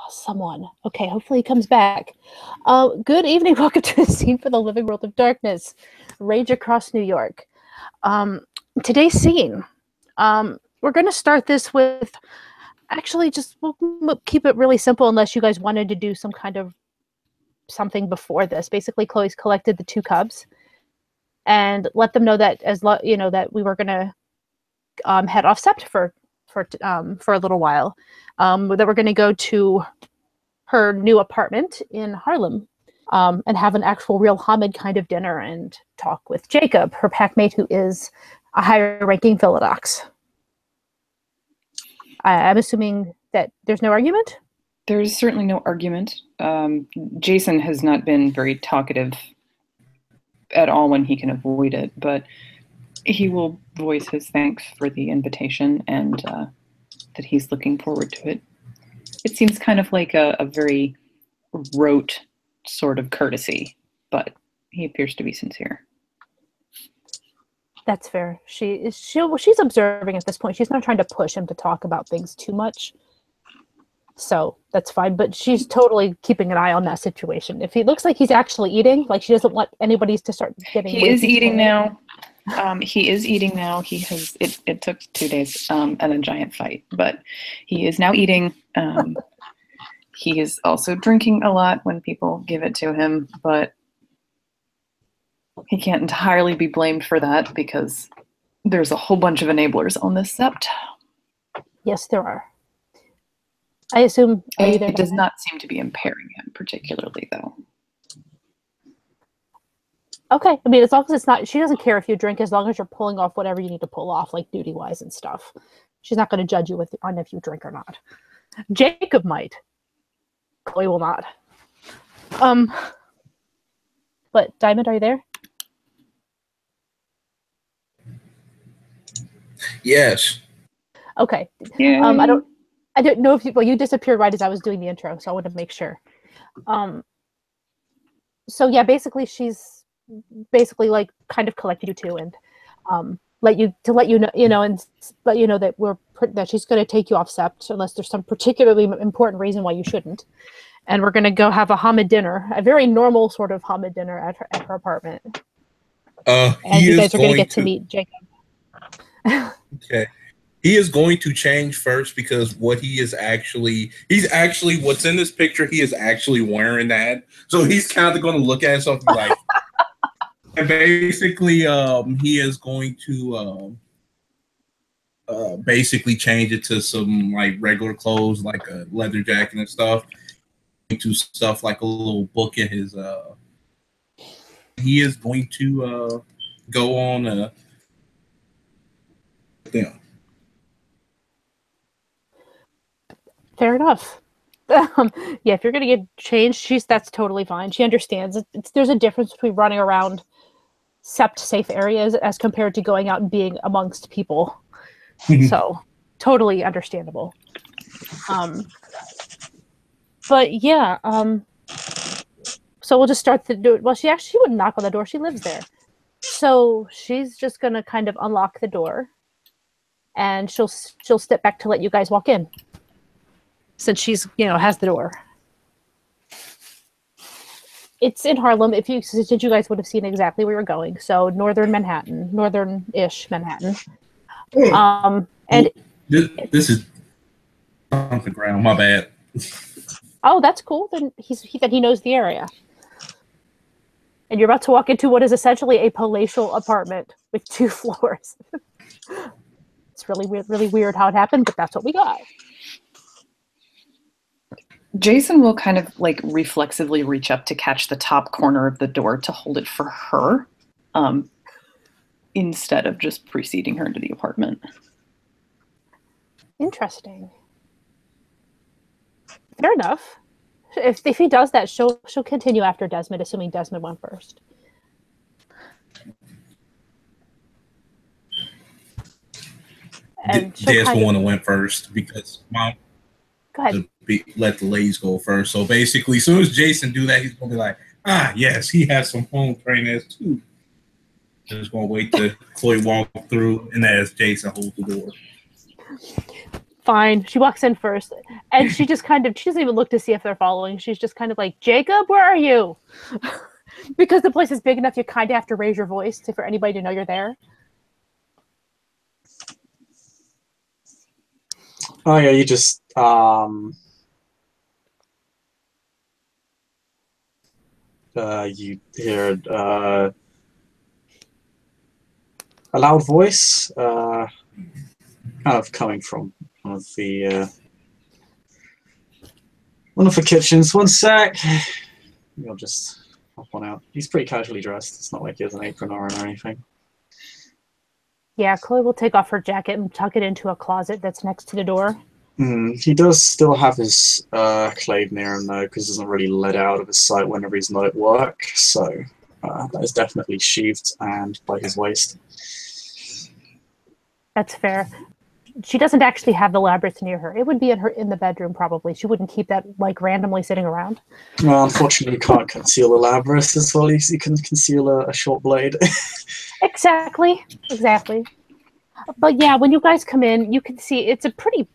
Someone. Okay, hopefully he comes back. Good evening. Welcome to the scene for the Living World of Darkness. Rage across New York. Today's scene. We're going to start this with, actually, we'll keep it really simple unless you guys wanted to do some kind of something before this. Basically, Chloe's collected the 2 cubs and let them know that that we were going to head off sept for a little while. That we're going to go to her new apartment in Harlem and have an actual real Hamid kind of dinner and talk with Jacob, her packmate, who is a higher-ranking Philodox. I'm assuming that there's no argument? There's certainly no argument. Jason has not been very talkative at all when he can avoid it, but he will voice his thanks for the invitation and that he's looking forward to it. It seems kind of like a very rote sort of courtesy, but he appears to be sincere. That's fair. She's observing at this point. She's not trying to push him to talk about things too much. So that's fine, but she's totally keeping an eye on that situation. If he looks like he's actually eating, like she doesn't want anybody to start getting. He is eating now. He is eating now. He has. It took 2 days and a giant fight, but he is now eating. He is also drinking a lot when people give it to him, but he can't entirely be blamed for that because there's a whole bunch of enablers on this sept. Yes, there are. I assume it does not seem to be impairing him particularly, though. Okay, I mean, as long as it's not, she doesn't care if you drink, as long as you're pulling off whatever you need to pull off, like duty-wise and stuff. She's not going to judge you on if you drink or not. Jacob might. Chloe will not. But Diamond, are you there? Yes. Okay. Yeah. I don't know if you disappeared right as I was doing the intro, so I wanted to make sure. So yeah, basically she's like kind of collected you two and let you know and let you know that she's going to take you off sept unless there's some particularly important reason why you shouldn't. And we're going to go have a Hamid dinner, a very normal sort of Hamid dinner at her apartment. And you guys are going to get to meet Jacob. Okay. He is going to change first because he's actually what's in this picture, he is actually wearing that. So he's kind of going to look at himself and be like, and basically he is going to basically change it to some like regular clothes, like a leather jacket and stuff, to stuff like a little book in his he is going to go on Fair enough. Yeah, if you're going to get changed, that's totally fine. She understands. There's a difference between running around sept safe areas as compared to going out and being amongst people. So, totally understandable. But yeah, so we'll just start the door. Well, she wouldn't knock on the door. She lives there. So she's just going to kind of unlock the door and she'll step back to let you guys walk in. Since she's, has the door. It's in Harlem. Since you guys would have seen exactly where you're going. So northern Manhattan, northern-ish Manhattan. And this is on the ground. My bad. Oh, that's cool. Then he knows the area. And you're about to walk into what is essentially a palatial apartment with 2 floors. It's really weird how it happened, but that's what we got. Jason will kind of like reflexively reach up to catch the top corner of the door to hold it for her, instead of just preceding her into the apartment. Interesting. Fair enough. If he does that, she'll continue after Desmond, assuming Desmond went first. And Desmond one went first because Mom. Go ahead. Let the ladies go first. So basically, as soon as Jason do that, he's gonna be like, yes, he has some home trainers too. Just gonna wait till Chloe walk through, and as Jason holds the door. Fine. She walks in first, and she doesn't even look to see if they're following. She's just kind of like, Jacob, where are you? Because the place is big enough, you kind of have to raise your voice for anybody to know you're there. Oh yeah, you just you hear a loud voice, kind of coming from one of the kitchens. One sec. You'll just hop on out. He's pretty casually dressed. It's not like he has an apron on or anything. Yeah, Chloe will take off her jacket and tuck it into a closet that's next to the door. He does still have his clave near him, though, because he doesn't really let out of his sight whenever he's not at work. So that is definitely sheathed and by his waist. That's fair. She doesn't actually have the labyrinth near her. It would be in the bedroom, probably. She wouldn't keep that, like, randomly sitting around. Well, unfortunately, you can't conceal a labyrinth as well as you can conceal a short blade. Exactly. But yeah, when you guys come in, you can see it's a pretty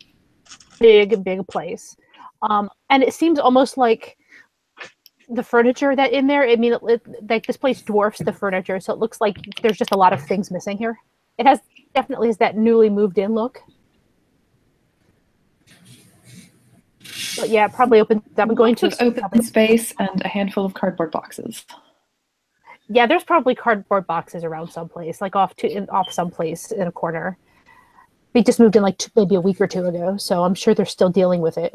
big place. And it seems almost like the furniture that in there, like this place dwarfs the furniture, so it looks like there's just a lot of things missing here. It definitely has that newly moved in look. But yeah, it probably opens up. I'm going to open space and a handful of cardboard boxes. Yeah, there's probably cardboard boxes around someplace, like off someplace in a corner. They just moved in like maybe a week or two ago, so I'm sure they're still dealing with it.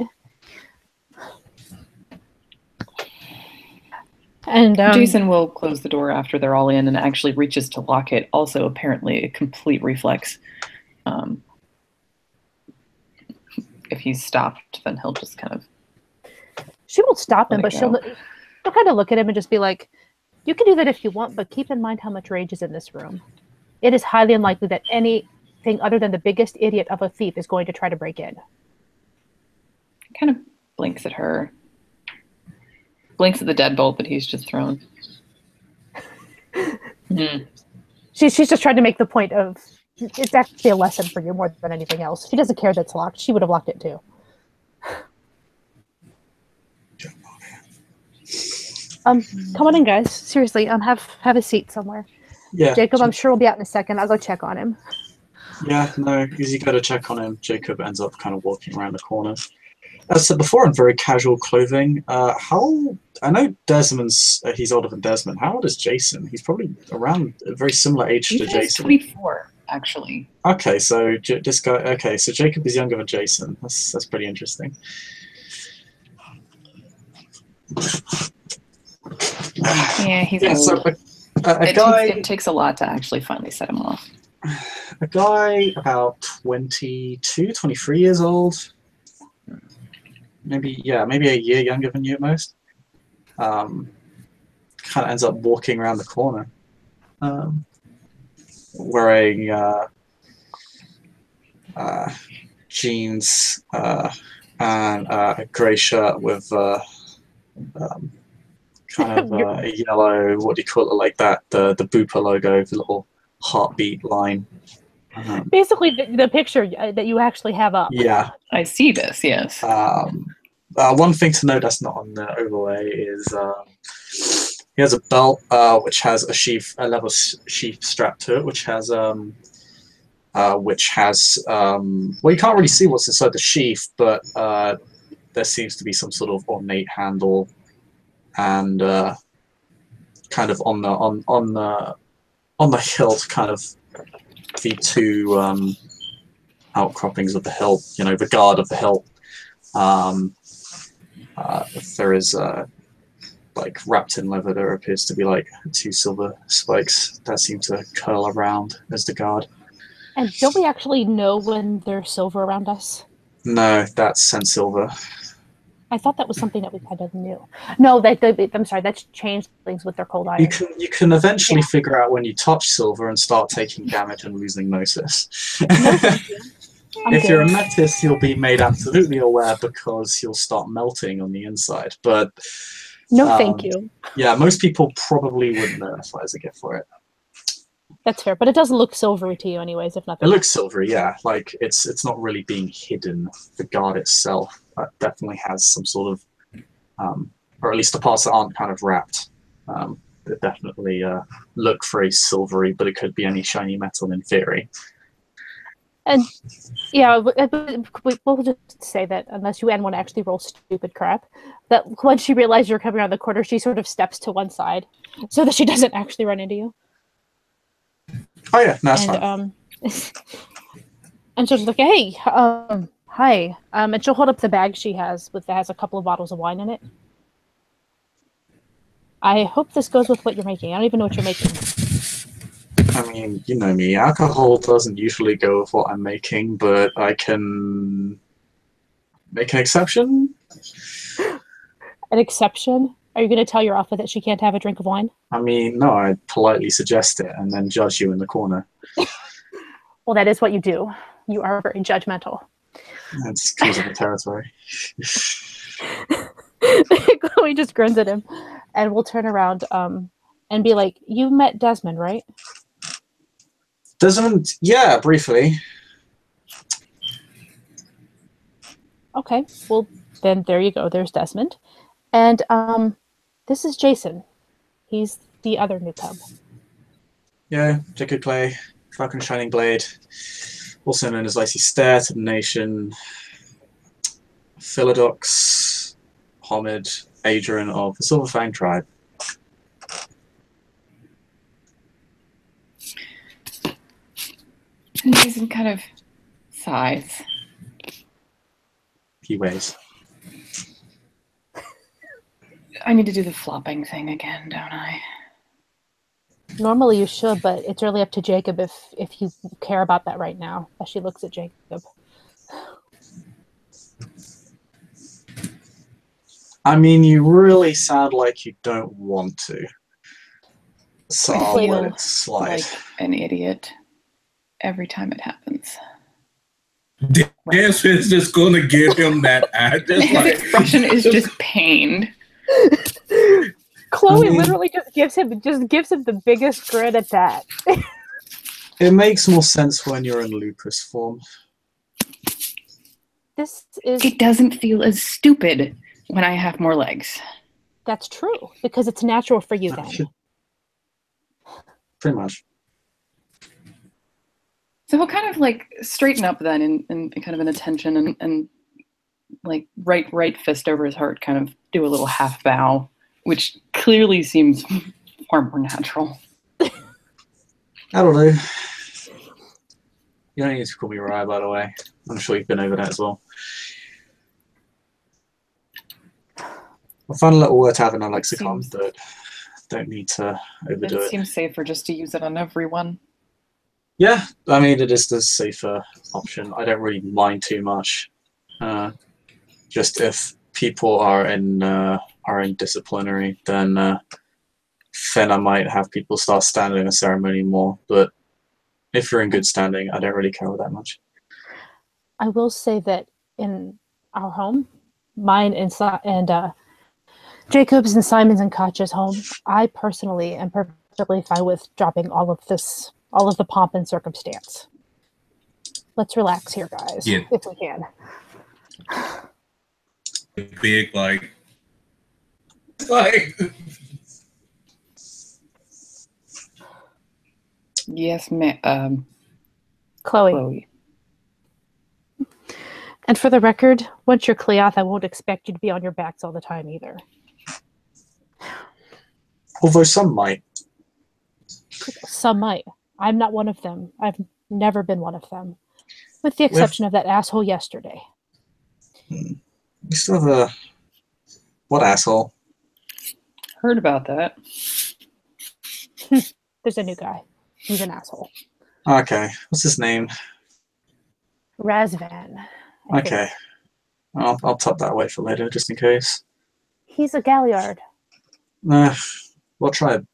And Jason will close the door after they're all in and actually reaches to lock it. Also, apparently, a complete reflex. If he's stopped, then he'll just kind of... She won't stop him, but she'll kind of look at him and just be like, you can do that if you want, but keep in mind how much rage is in this room. It is highly unlikely that anything other than the biggest idiot of a thief is going to try to break in. Kind of blinks at her. Blinks at the deadbolt that he's just thrown. She's just trying to make the point of, it's actually a lesson for you more than anything else. She doesn't care that it's locked. She would have locked it too. Come on in, guys. Seriously, have a seat somewhere. Yeah. Jacob, I'm sure will be out in a second. I'll go check on him. Yeah, no, because you got to check on him. Jacob ends up kind of walking around the corner. As I said before, in very casual clothing. I know Desmond's, he's older than Desmond. How old is Jason? He's probably around a very similar age to Jason. 24, actually. Okay, so this guy. Okay, so Jacob is younger than Jason. That's pretty interesting. Yeah, he's old. So a guy. It takes a lot to actually finally set him off. A guy about 22, 23 years old. Maybe a year younger than you at most. Kind of ends up walking around the corner, wearing jeans and a grey shirt with kind of a yellow, what do you call it, like that, the Bupa logo, the little heartbeat line. Basically, the picture that you actually have up. Yeah. I see this, yes. One thing to note that's not on the overlay is he has a belt which has a leather sheath strapped to it, which has well, you can't really see what's inside the sheath, but there seems to be some sort of ornate handle, and kind of on the hilt, kind of the two outcroppings of the hilt, the guard of the hilt. There is like wrapped in leather, there appears to be like 2 silver spikes that seem to curl around as the guard. And don't we actually know when there's silver around us? No, that's sent silver. I thought that was something that we kind of knew. No, I'm sorry, that's changed things with their cold iron. You can eventually figure out when you touch silver and start taking damage and losing gnosis. No, thank you. If you're a metist, you'll be made absolutely aware because you'll start melting on the inside. But no, thank you. Yeah, most people probably wouldn't notify as a gift for it. That's fair, but it does look silvery to you, anyways. If It nothing. looks silvery, yeah. Like it's not really being hidden. The guard itself definitely has some sort of, or at least the parts that aren't kind of wrapped. They definitely look very silvery, but it could be any shiny metal in theory. And yeah, we'll just say that unless you want to actually roll stupid crap, that once she realizes you're coming around the corner, she sort of steps to one side so that she doesn't actually run into you. Oh yeah, that's fine. And she'll just look, hey, hi, and she'll hold up the bag she has that has a couple of bottles of wine in it. I hope this goes with what you're making. I don't even know what you're making. I mean, you know me, alcohol doesn't usually go with what I'm making, but I can make an exception. An exception? Are you going to tell your offer that she can't have a drink of wine? I mean, no, I'd politely suggest it and then judge you in the corner. Well, that is what you do. You are very judgmental. That comes with the territory. Chloe just grins at him, and we'll turn around and be like, you met Desmond, right? Desmond, yeah, briefly. Okay, well, then there you go. There's Desmond. And this is Jason. He's the other new cub. Yeah, Jacob Clay, Falcon Shining Blade, also known as Icy Stare to the Nation, Philodox, Homid, Adrian of the Silver Fang Tribe. And Jason kind of sighs. He weighs. I need to do the flopping thing again, don't I? Normally you should, but it's really up to Jacob if you care about that right now, as she looks at Jacob. I mean, you really sound like you don't want to. So I'll let it slide. Like an idiot every time it happens. Desmond's just going to give him that eye. His expression is just pained. Chloe literally just gives him the biggest grin at that. It makes more sense when you're in lupus form. It doesn't feel as stupid when I have more legs. That's true, because it's natural for you then. Pretty much. So he'll kind of like straighten up then in kind of an attention and like right fist over his heart, kind of do a little half bow, which clearly seems far more natural. I don't know. You don't need to call me Raya, by the way. I'm sure you've been over that as well. I find a little word to have in a lexicon, but don't need to overdo it. It seems safer just to use it on everyone. Yeah, I mean, it is the safer option. I don't really mind too much. Just if people are in disciplinary, then I might have people start standing in a ceremony more. But if you're in good standing, I don't really care that much. I will say that in our home, mine and Jacob's and Simon's and Katja's home, I personally am perfectly fine with dropping all of the pomp and circumstance. Let's relax here, guys, if we can. Big, like. Yes, ma'am. Chloe. And for the record, once you're Cleoth, I won't expect you to be on your backs all the time either. Although some might. Some might. I'm not one of them. I've never been one of them. With the exception of that asshole yesterday. You still have a... What asshole? Heard about that. There's a new guy. He's an asshole. Okay. What's his name? Razvan. Okay. I'll tuck that away for later, just in case. He's a Galliard. What tribe?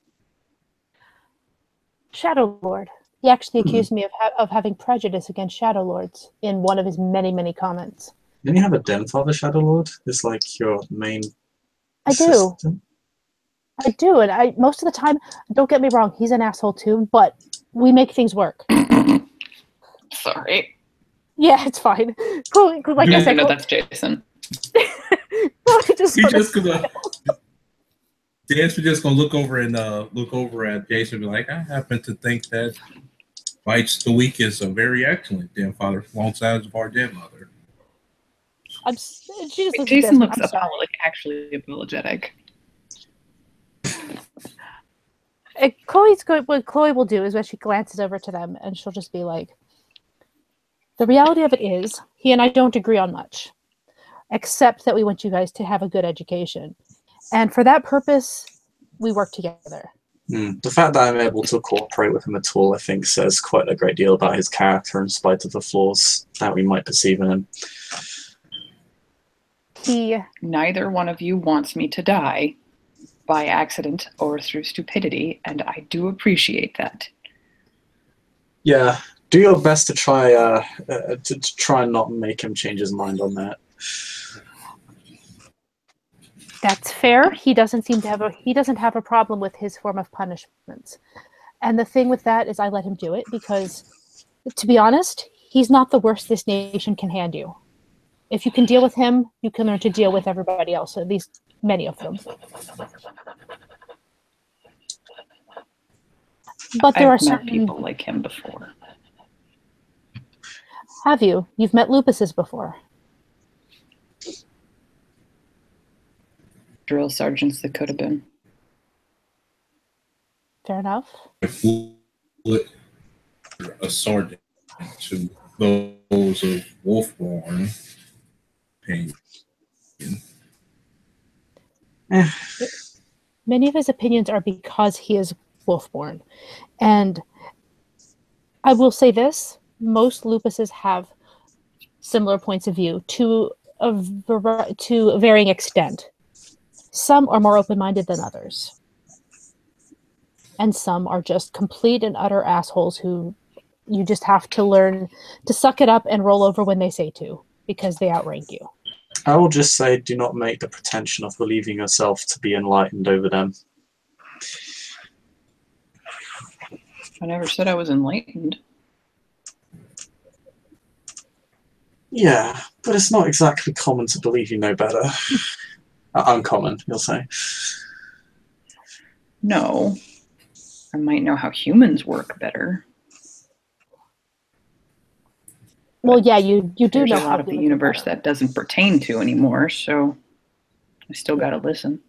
Shadow Lord. He actually accused me of having prejudice against Shadow Lords in one of his many, many comments. Didn't you have a den father, Shadow Lord? It's like your main assistant? I do, and most of the time, don't get me wrong, he's an asshole too, but we make things work. Sorry. Yeah, it's fine. Chloe, like I said, No, that's Jason. Chloe just He just gonna Dance was just gonna look over at Jason and be like, I happen to think that Bites the Week is a very excellent den father alongside of our den mother. She just looks Jason looks actually apologetic. What Chloe will do is when she glances over to them and she'll just be like, the reality of it is, he and I don't agree on much, except that we want you guys to have a good education. And for that purpose, we work together. The fact that I'm able to cooperate with him at all, I think, says quite a great deal about his character in spite of the flaws that we might perceive in him. Neither one of you wants me to die by accident or through stupidity, and I do appreciate that. Yeah, do your best to try and not make him change his mind on that. That's fair. He doesn't have a problem with his form of punishments. And the thing with that is I let him do it because, to be honest, he's not the worst this nation can hand you. If you can deal with him, you can learn to deal with everybody else, at least many of them. But there are certain people like him before. Have you? You've met Lupuses before. Drill sergeants that could have been. Fair enough. A sergeant to those of Wolfborn. Many of his opinions are because he is Wolfborn. And I will say this, most Lupuses have similar points of view to a varying extent. Some are more open-minded than others. And some are just complete and utter assholes who you just have to learn to suck it up and roll over when they say to, because they outrank you. I will just say, do not make the pretension of believing yourself to be enlightened over them. I never said I was enlightened. Yeah, but it's not exactly common to believe you know better. Uncommon, you'll say. No. I might know how humans work better. Well, yeah, you do There's know a lot how of the universe that doesn't pertain to anymore, so I still got to listen.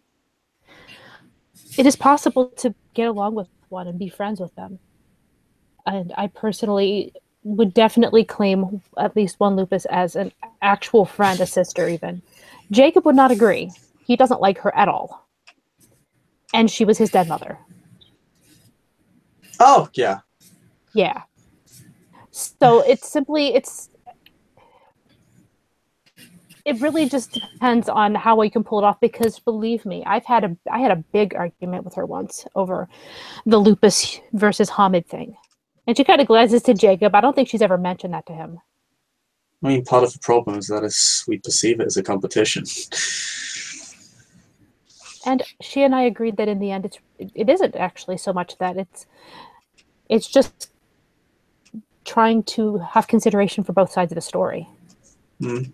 It is possible to get along with one and be friends with them. And I personally would definitely claim at least one Lupus as an actual friend, a sister even. Jacob would not agree. He doesn't like her at all. And she was his dead mother. Oh, yeah. Yeah. So it really just depends on how well you can pull it off, because believe me, I had a big argument with her once over the Lupus versus Hamid thing. And she kind of glances to Jacob. I don't think she's ever mentioned that to him. I mean, part of the problem is that we perceive it as a competition. And she and I agreed that in the end it isn't actually so much that it's just trying to have consideration for both sides of the story. Mm.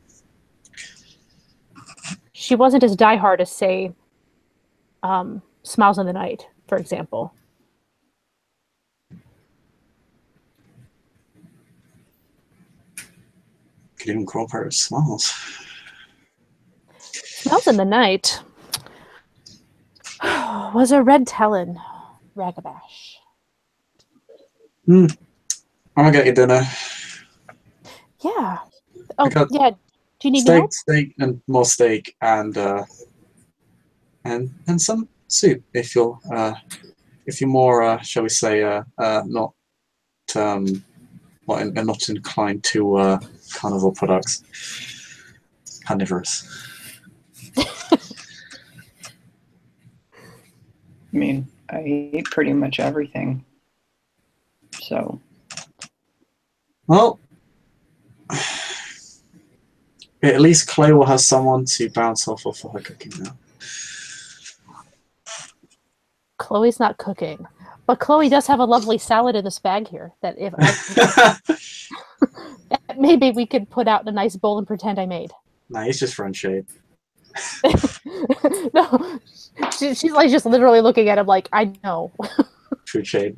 She wasn't as diehard as, say, Smiles in the Night, for example. Could even cooperate with Smiles. Smiles in the Night was a red Talon ragabash. I'm gonna get you dinner. Yeah. Oh, yeah. Do you need steak and more steak and some soup if you're more shall we say not not inclined to carnivore products, carnivorous. I mean, I eat pretty much everything. So. Well, at least Chloe will have someone to bounce off of for her cooking now. Chloe's not cooking, But Chloe does have a lovely salad in this bag here that if maybe we could put out in a nice bowl and pretend I made. Nah, he's just throwing shade. No, she's like just literally looking at him like, I know. True shade.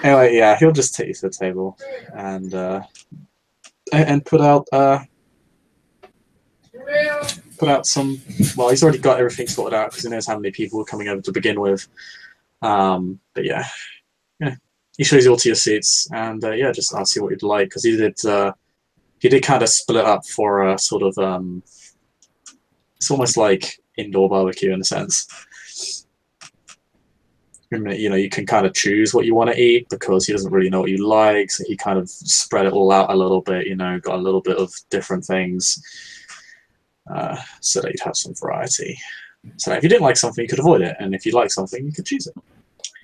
Anyway, yeah, he'll just take you to the table and put out some. Well, he's already got everything sorted out because he knows how many people are coming over to begin with. But yeah, he shows you all to your seats, and yeah, just ask you what you'd like because he did kind of split up for a sort of it's almost like indoor barbecue in a sense. You know, you can kind of choose what you want to eat because he doesn't really know what you like, so he kind of spread it all out a little bit, you know, got a little bit of different things so that you'd have some variety. So if you didn't like something, you could avoid it, and if you like something, you could choose it.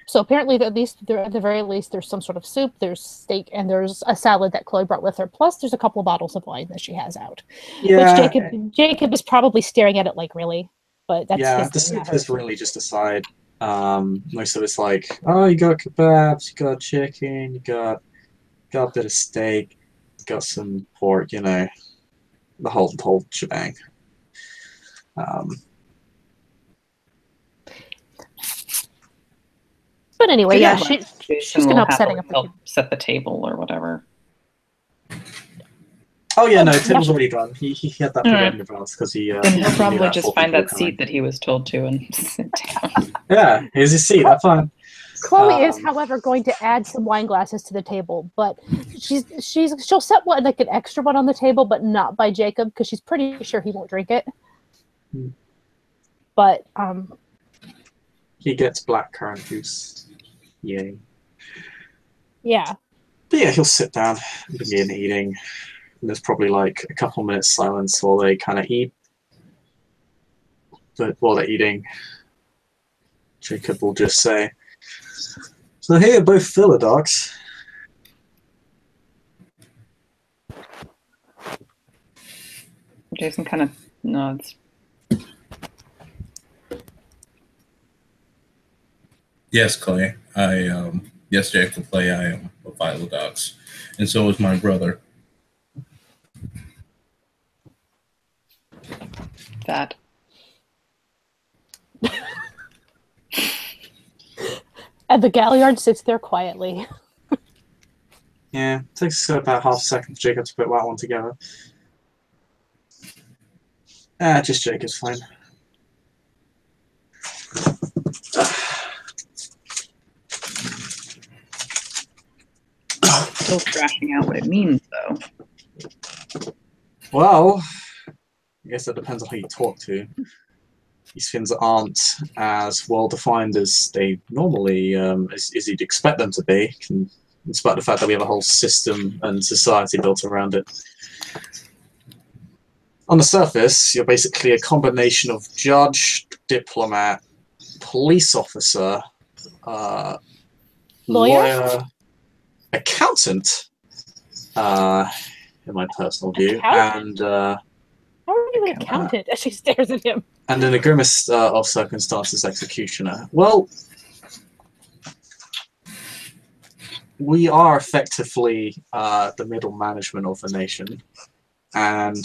So apparently, at the very least, there's some sort of soup, there's steak, and there's a salad that Chloe brought with her. Plus, there's a couple of bottles of wine that she has out. Yeah. Which Jacob is probably staring at it like, really? But that's the soup is really just a side. Most of it's like, oh, you got kebabs, you got chicken, you got a bit of steak, you got some pork, you know, the whole shebang. But anyway, yeah, she's going to help setting up. Help set the table or whatever. Oh yeah, no, Tim was already done. He had that prepared in advance because he. Then he'll probably just find that seat that he was told to and sit down. Yeah, here's his seat. That's fine. Chloe is, however, going to add some wine glasses to the table, but she'll set one like an extra one on the table, but not by Jacob because she's pretty sure he won't drink it. But he gets blackcurrant juice. Yay. Yeah. But yeah, he'll sit down and begin eating. And there's probably like a couple minutes silence while they kind of eat. But while they're eating, Jacob will just say, "So here, both Philodox." Jason kind of nods. Yes, Clay. Yes, Jacob Clay, I am a Philodox. And so is my brother. That. And the Galliard sits there quietly. Yeah, it takes about half a second for Jacob to put that one together. Just Jacob's fine. Still thrashing out what it means, though. Well, I guess that depends on who you talk to. These things aren't as well defined as they normally, as you'd expect them to be, despite the fact that we have a whole system and society built around it. On the surface, you're basically a combination of judge, diplomat, police officer, lawyer, accountant, in my personal view, and how are you an accountant? As she stares at him. And in a grimmest of circumstances, executioner. Well, we are effectively the middle management of the nation, and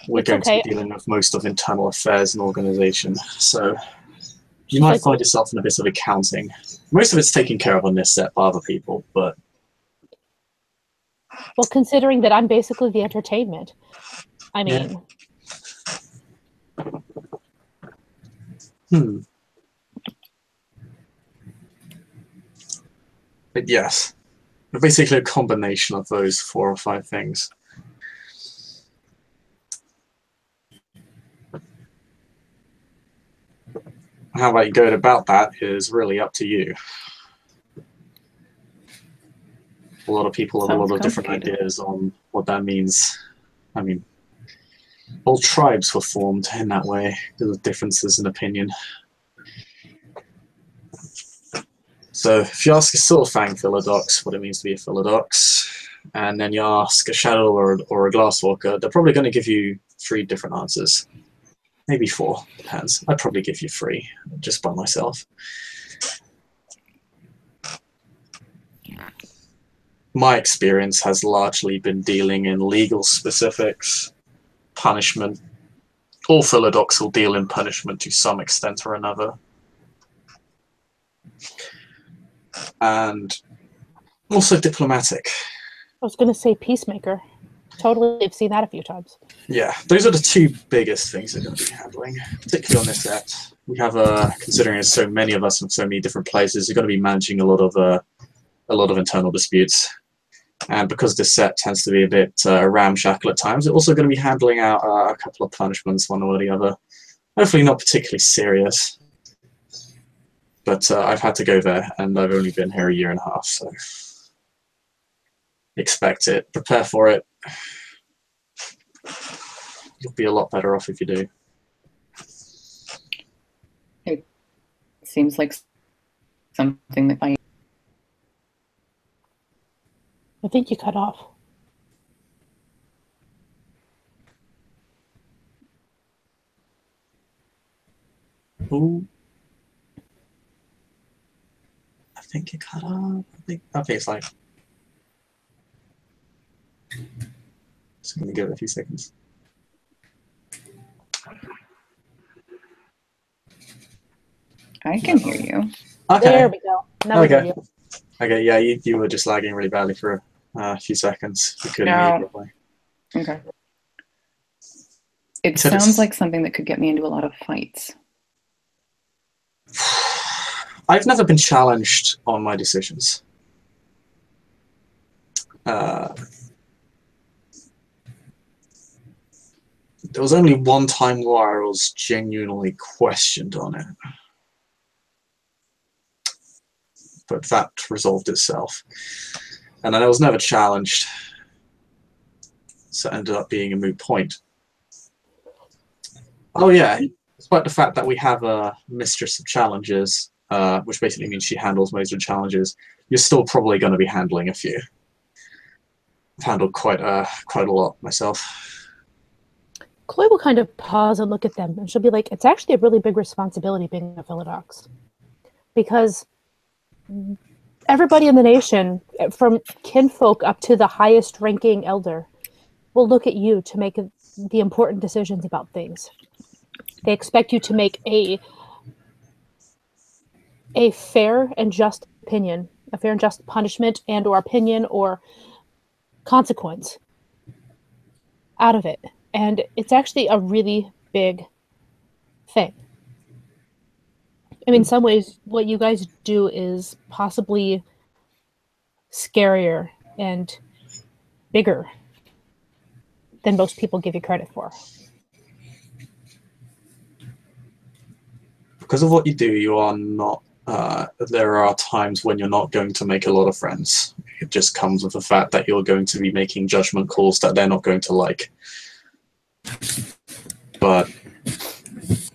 we're going to be dealing with most of internal affairs and organization. So you might find yourself in a bit of accounting. Most of it's taken care of on this set by other people, but... Well, considering that I'm basically the entertainment, I mean... Yeah. But yes, we're basically a combination of those 4 or 5 things. How about you go about that is really up to you. A lot of people have a lot of different ideas on what that means. I mean, whole tribes were formed in that way. There are differences in opinion. So if you ask a Silverfang Philodox what it means to be a Philodox, and then you ask a Shadow or a Glasswalker, they're probably going to give you 3 different answers. maybe 4. Depends. I'd probably give you 3, just by myself. My experience has largely been dealing in legal specifics, punishment. All Philodox will deal in punishment to some extent or another. And also diplomatic. I was going to say peacemaker. Totally, I've seen that a few times. Yeah, those are the 2 biggest things they're going to be handling, particularly on this set. We have, considering there's so many of us in so many different places, you're going to be managing a lot of internal disputes. And because this set tends to be a bit ramshackle at times, it's also going to be handling out a couple of punishments, one or the other. Hopefully not particularly serious. But I've had to go there, and I've only been here a year and a half, so expect it. Prepare for it. You'll be a lot better off if you do. It seems like something that I think you cut off. Ooh. I think it cut off. Okay, it's like. Just gonna give it a few seconds. I can hear you. Okay. There we go. Now we hear you. Okay, yeah, you were just lagging really badly for a few seconds. We couldn't hear you properly. Okay. It sounds like something that could get me into a lot of fights. I've never been challenged on my decisions. There was only one time where I was genuinely questioned on it. But that resolved itself. And then I was never challenged. So it ended up being a moot point. Oh yeah, despite the fact that we have a mistress of challenges, which basically means she handles most of the challenges, you're still probably going to be handling a few. I've handled quite a lot myself. Chloe will kind of pause and look at them, and she'll be like, it's actually a really big responsibility being a Philodox. Because everybody in the nation, from kinfolk up to the highest ranking elder, will look at you to make the important decisions about things. They expect you to make a fair and just opinion, a fair and just punishment and or opinion or consequence out of it. And it's actually a really big thing. I mean, in some ways, what you guys do is possibly scarier and bigger than most people give you credit for. Because of what you do, you are not. There are times when you're not going to make a lot of friends. It just comes with the fact that you're going to be making judgment calls that they're not going to like. But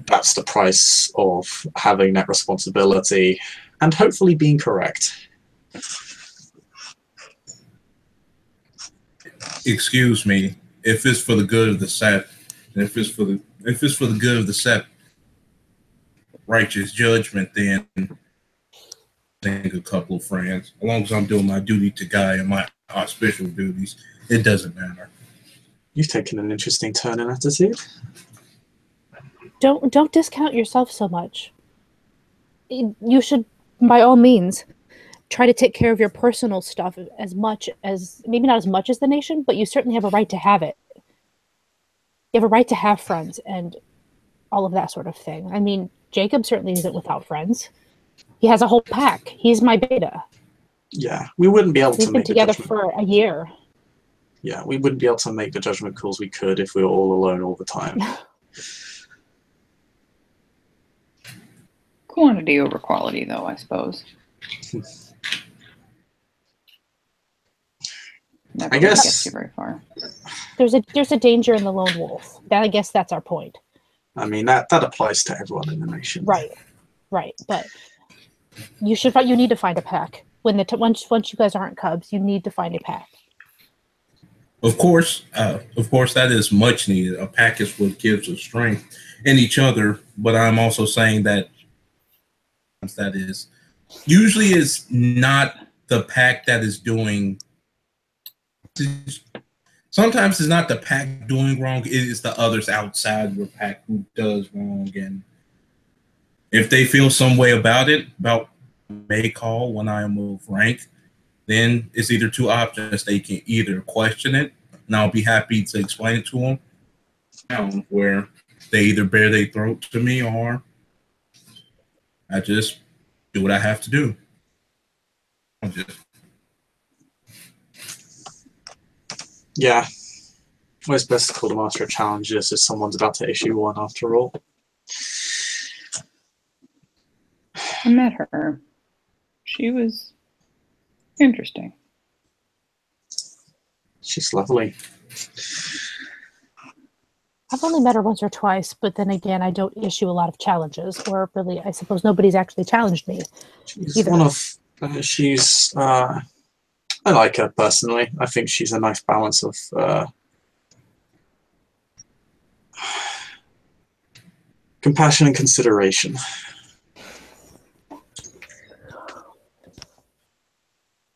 that's the price of having that responsibility and hopefully being correct. Excuse me, if it's for the good of the set, and if it's for the good of the set, righteous judgment, then I think a couple of friends. As long as I'm doing my duty to Guy and my auspicial duties, it doesn't matter. You've taken an interesting turn in attitude. Don't discount yourself so much. You should, by all means, try to take care of your personal stuff as much as, maybe not as much as the nation, but you certainly have a right to have it. You have a right to have friends and all of that sort of thing. I mean, Jacob certainly isn't without friends. He has a whole pack. He's my beta. Yeah, we wouldn't be able to We've been make together the for a year. Yeah, we wouldn't be able to make the judgment calls we could if we were all alone all the time. Quantity over quality, though, I suppose. Never I guess gets you very far. There's a danger in the lone wolf. I guess that's our point. I mean, that applies to everyone in the nation. Right. But you need to find a pack. Once you guys aren't cubs, you need to find a pack. Of course, that is much needed. A pack is what gives us strength in each other. But I'm also saying that is usually is not the pack that is doing. Sometimes it's not the pack doing wrong; it is the others outside your pack who does wrong. And if they feel some way about it, about may call when I move rank, then it's either two options. They can either question it, and I'll be happy to explain it to them, where they either bare their throat to me, or I just do what I have to do. Yeah. Well, it's best to call the master of challenges if someone's about to issue one after all. I met her. She was interesting. She's lovely. I've only met her once or twice, but then again, I don't issue a lot of challenges, or really, I suppose nobody's actually challenged me. She's either. one of. I like her personally. I think she's a nice balance of compassion and consideration.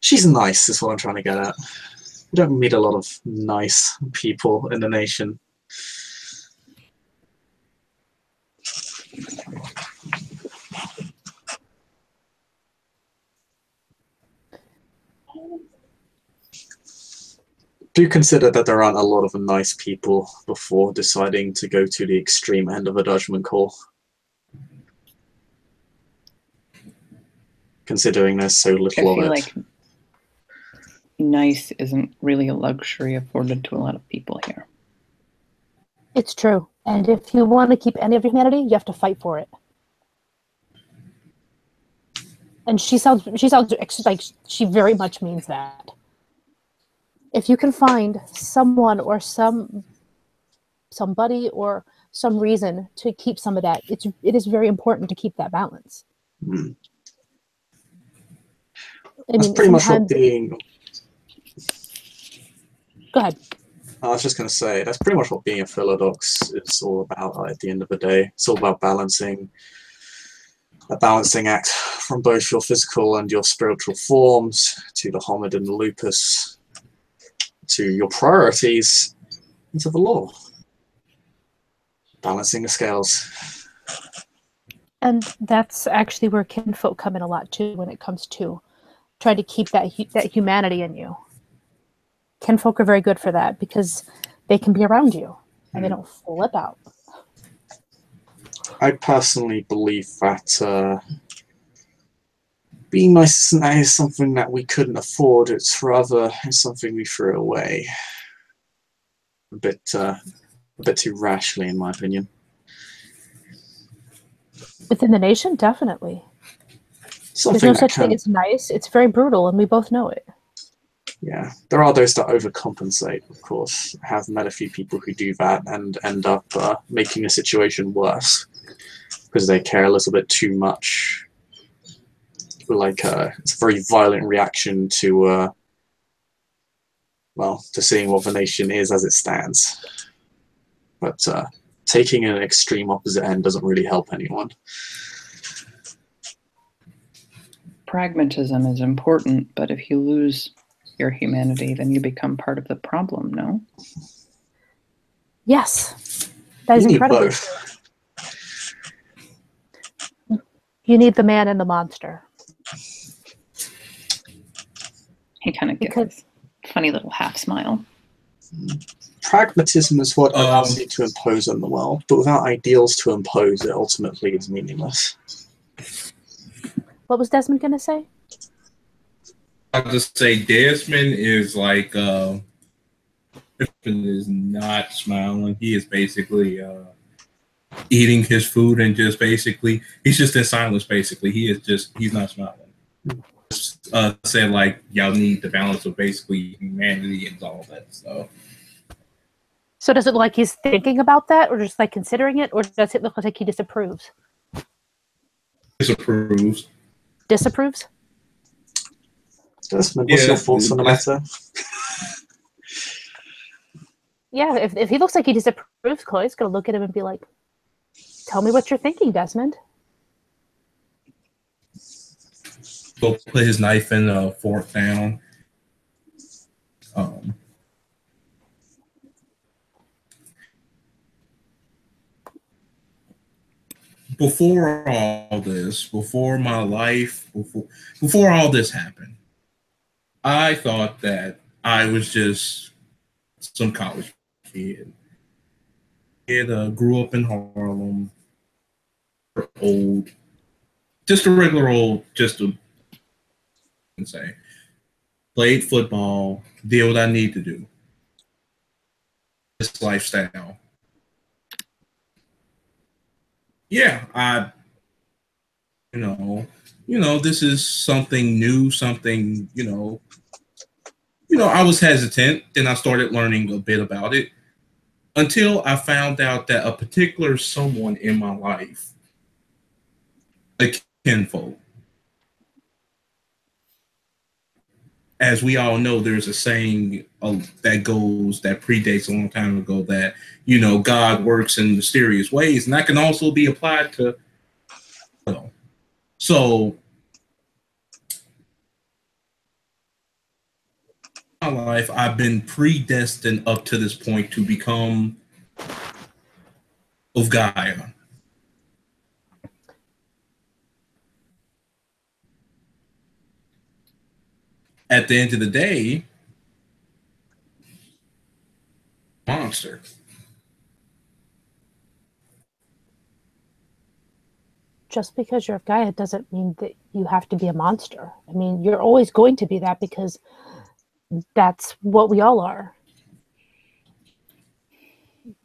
She's nice, is what I'm trying to get at. We don't meet a lot of nice people in the nation. Do consider that there aren't a lot of nice people before deciding to go to the extreme end of a judgment call. Considering there's so little of it. Like nice isn't really a luxury afforded to a lot of people here. It's true. And if you want to keep any of your humanity, you have to fight for it. And she sounds like she very much means that. If you can find someone or somebody or some reason to keep some of that, it is very important to keep that balance. Mm. That's pretty much what being... Go ahead. I was just going to say, that's pretty much what being a Philodox is all about at the end of the day. It's all about balancing a balancing act from both your physical and your spiritual forms, to the homid and the lupus, to your priorities, and to the law. Balancing the scales. And that's actually where kinfolk come in a lot too, when it comes to trying to keep that humanity in you. Kinfolk are very good for that because they can be around you and they don't flip out. I personally believe that being nice is something that we couldn't afford. It's rather something we threw away a bit too rashly, in my opinion. Within the nation, definitely. There's no such thing as nice. It's very brutal, and we both know it. Yeah, there are those that overcompensate, of course. I have met a few people who do that and end up making a situation worse because they care a little bit too much. Like it's a very violent reaction to to seeing what the nation is as it stands. But taking an extreme opposite end doesn't really help anyone. Pragmatism is important, but if you lose your humanity, then you become part of the problem, no? Yes. That is incredible. You need the man and the monster. He kind of gets this funny little half smile. Pragmatism is what allows you to impose on the world, but without ideals to impose, it ultimately is meaningless. What was Desmond going to say? I'll just say Desmond is like is not smiling. He is basically eating his food and just basically he's just in silence. Basically, he's not smiling. Said like y'all need the balance of basically humanity and all that stuff. So does it look like he's thinking about that, or just like considering it, or does it look like he disapproves? Disapproves. Disapproves? Desmond, what's your thoughts on the matter? Yeah, if he looks like he disapproves, Chloe's gonna look at him and be like, "Tell me what you're thinking, Desmond." Go put his knife in the fork down. Before all this, before my life, before all this happened, I thought that I was just some college kid. Grew up in Harlem, old, just a regular old, just a say, played football, did what I need to do. This lifestyle. Yeah, this is something new, something, I was hesitant. Then I started learning a bit about it until I found out that a particular someone in my life, a kinfolk, as we all know, there's a saying that predates a long time ago that, God works in mysterious ways. And that can also be applied to, so in my life, I've been predestined up to this point to become of Gaia. At the end of the day, monster. Just because you're of Gaia doesn't mean that you have to be a monster. I mean, you're always going to be that because that's what we all are.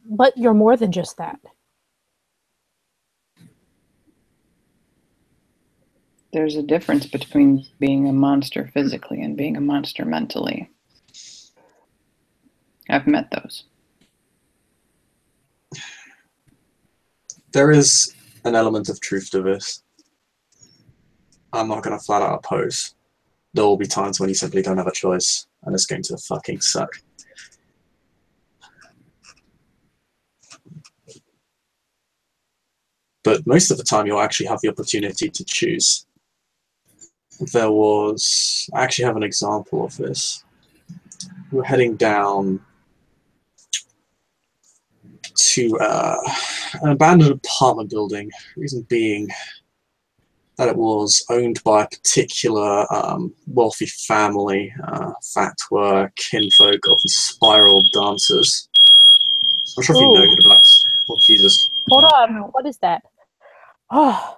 But you're more than just that. There's a difference between being a monster physically and being a monster mentally. I've met those. There is an element of truth to this. I'm not going to flat out oppose. There will be times when you simply don't have a choice, and it's going to fucking suck. But most of the time, you'll actually have the opportunity to choose. I actually have an example of this. We were heading down to an abandoned apartment building, reason being that it was owned by a particular wealthy family, fact were kinfolk of the spiral dancers. I'm sure if you know who the Blacks. Oh, Jesus. Hold on, what is that? Oh.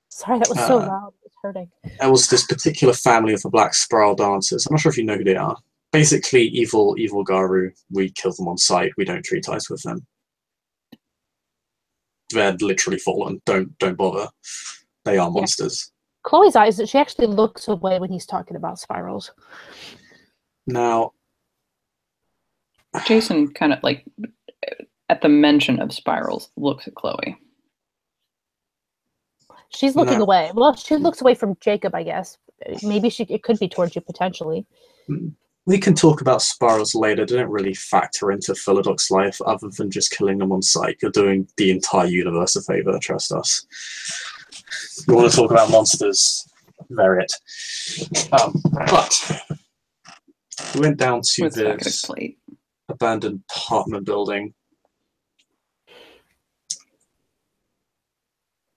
Sorry, that was so loud. It's hurting. There was this particular family of the Black Spiral Dancers. I'm not sure if you know who they are. Basically, evil Garu. We kill them on sight. We don't treat ties with them. They're literally fallen. Don't bother. They are monsters. Chloe's eyes, she actually looks away when he's talking about spirals. Now, Jason kind of like, at the mention of spirals, looks at Chloe. She's looking away. Well, she looks away from Jacob, I guess. Maybe it could be towards you potentially. We can talk about spirals later. They don't really factor into Philodox life other than just killing them on sight. You're doing the entire universe a favor, trust us. You want to talk about monsters, vary it. But we went down to this abandoned apartment building.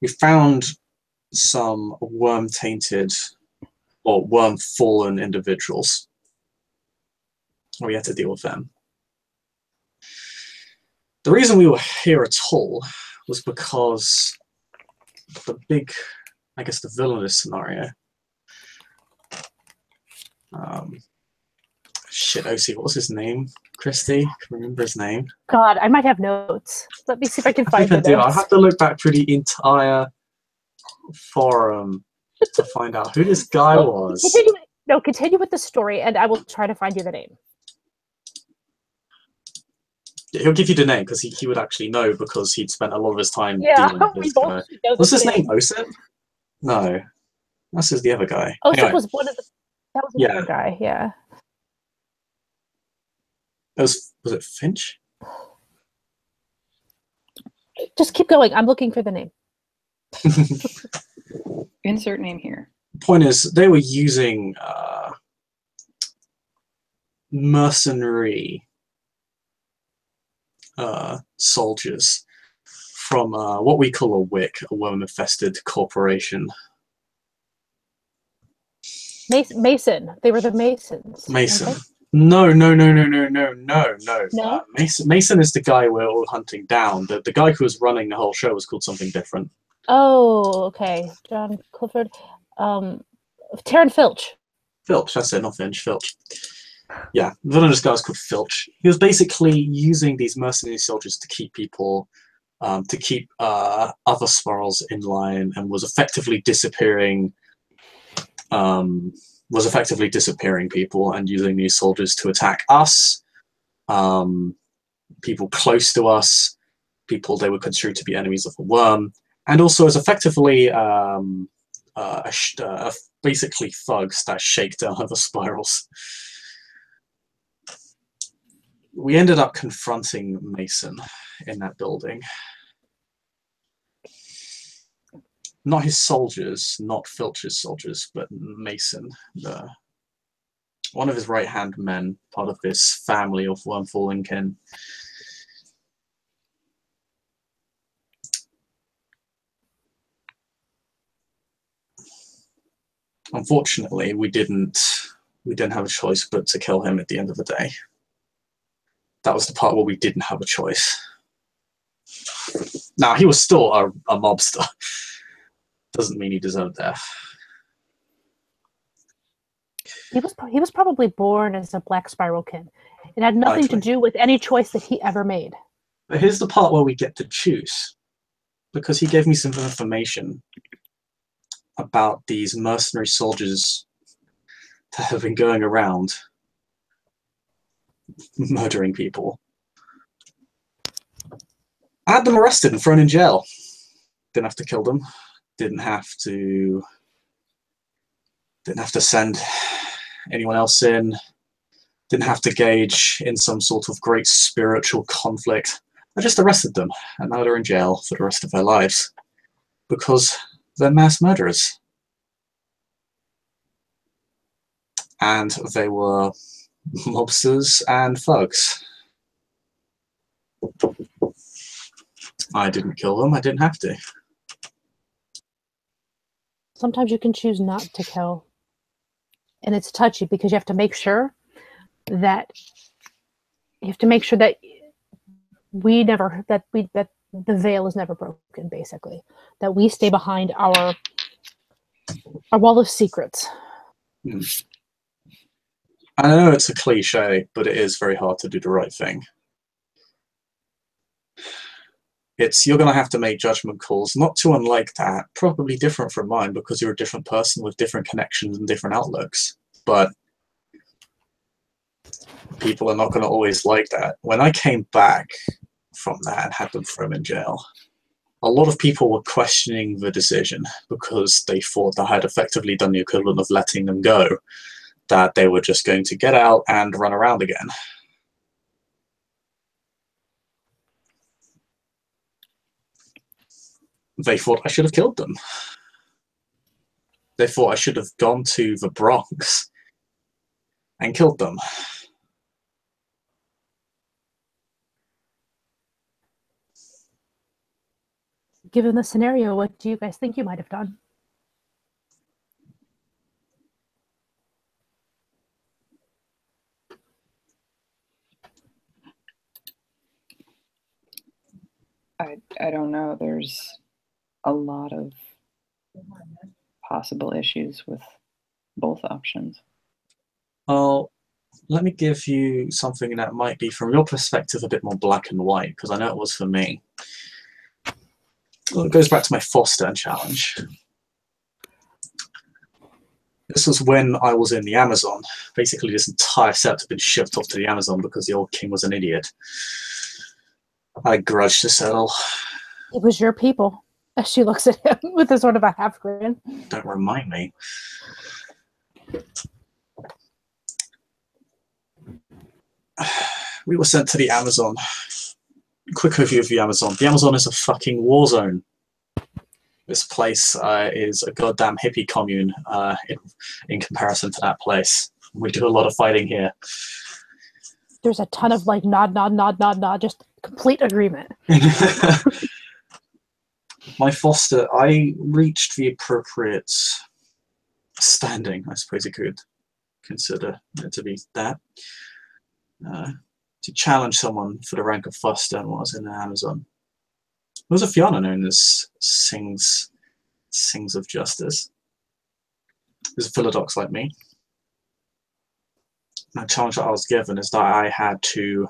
We found some worm-tainted or worm-fallen individuals. We had to deal with them. The reason we were here at all was because the villainous scenario. Shit, OC, what was his name? Christy? Can you remember his name? God, I might have notes. Let me see if I can find the notes. I have to look back through the entire forum to find out who this guy was. Continue with the story, and I will try to find you the name. Yeah, he'll give you the name because he would actually know because he'd spent a lot of his time dealing with this guy. Was his name Osip? No, that's the other guy. Osip was one of the. That was the other guy. Yeah. Was it Finch? Just keep going. I'm looking for the name. Insert name here. Point is, they were using mercenary soldiers from what we call a WIC, a worm-infested corporation. Mason. They were the Masons. Mason. Okay. No. No? Mason is the guy we're all hunting down. The guy who was running the whole show was called something different. Oh, okay. John Clifford. Taryn Filch. Filch, that's it, not Finch, Filch. Yeah, the villainous guy was called Filch. He was basically using these mercenary soldiers to keep people, to keep other Spirals in line, and was effectively disappearing people and using these soldiers to attack us, people close to us, people they were construed to be enemies of the worm, and also as effectively basically thugs that shake down other Spirals. We ended up confronting Mason in that building. Not his soldiers, not Filch's soldiers, but Mason, one of his right-hand men, part of this family of Wormfall kin. Unfortunately, we didn't have a choice but to kill him at the end of the day. That was the part where we didn't have a choice. Now, he was still a mobster. Doesn't mean he deserved death. He was probably born as a Black Spiralkin. It had nothing to do with any choice that he ever made. But here's the part where we get to choose, because he gave me some information about these mercenary soldiers that have been going around murdering people. I had them arrested and thrown in jail. Didn't have to kill them. Didn't have to send anyone else in. Didn't have to engage in some sort of great spiritual conflict. I just arrested them, and now they're in jail for the rest of their lives because they're mass murderers. And they were mobsters and thugs. I didn't kill them. I didn't have to. Sometimes you can choose not to kill. And it's touchy because you have to make sure that that the veil is never broken, basically. That we stay behind our wall of secrets. I know it's a cliche, but it is very hard to do the right thing. You're going to have to make judgment calls, not too unlike that, probably different from mine because you're a different person with different connections and different outlooks. But people are not going to always like that. When I came back from that and had them thrown in jail, a lot of people were questioning the decision because they thought I had effectively done the equivalent of letting them go, that they were just going to get out and run around again. They thought I should have killed them. They thought I should have gone to the Bronx and killed them. Given the scenario, what do you guys think you might have done? I don't know. There's a lot of possible issues with both options. Well, let me give you something that might be, from your perspective, a bit more black and white, because I know it was for me. Well, it goes back to my Forstern challenge. This was when I was in the Amazon. Basically, this entire set had been shipped off to the Amazon because the old king was an idiot. I grudge to settle. It was your people. As she looks at him with a sort of a half grin. Don't remind me. We were sent to the Amazon. Quick overview of the Amazon. The Amazon is a fucking war zone. This place is a goddamn hippie commune in comparison to that place. We do a lot of fighting here. There's a ton of like nod, just complete agreement. My foster, I reached the appropriate standing, I suppose you could consider it to be that. To challenge someone for the rank of foster and was in the Amazon. There was a Fianna known as Sings of Justice. There's a Philodox like me. The challenge that I was given is that I had to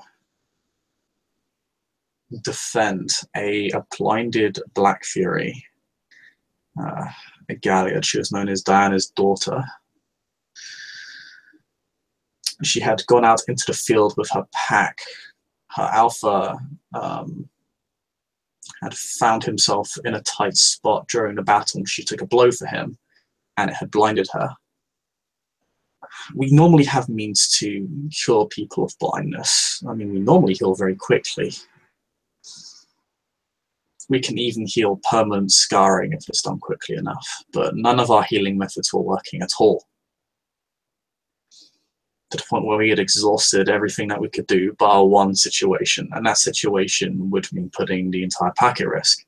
defend a blinded Black Fury, a Galliard. She was known as Diana's daughter. She had gone out into the field with her pack. Her alpha had found himself in a tight spot during the battle. She took a blow for him, and it had blinded her. We normally have means to cure people of blindness. I mean, we normally heal very quickly. We can even heal permanent scarring if it's done quickly enough, but none of our healing methods were working at all. To the point where we had exhausted everything that we could do bar one situation, and that situation would mean putting the entire pack at risk.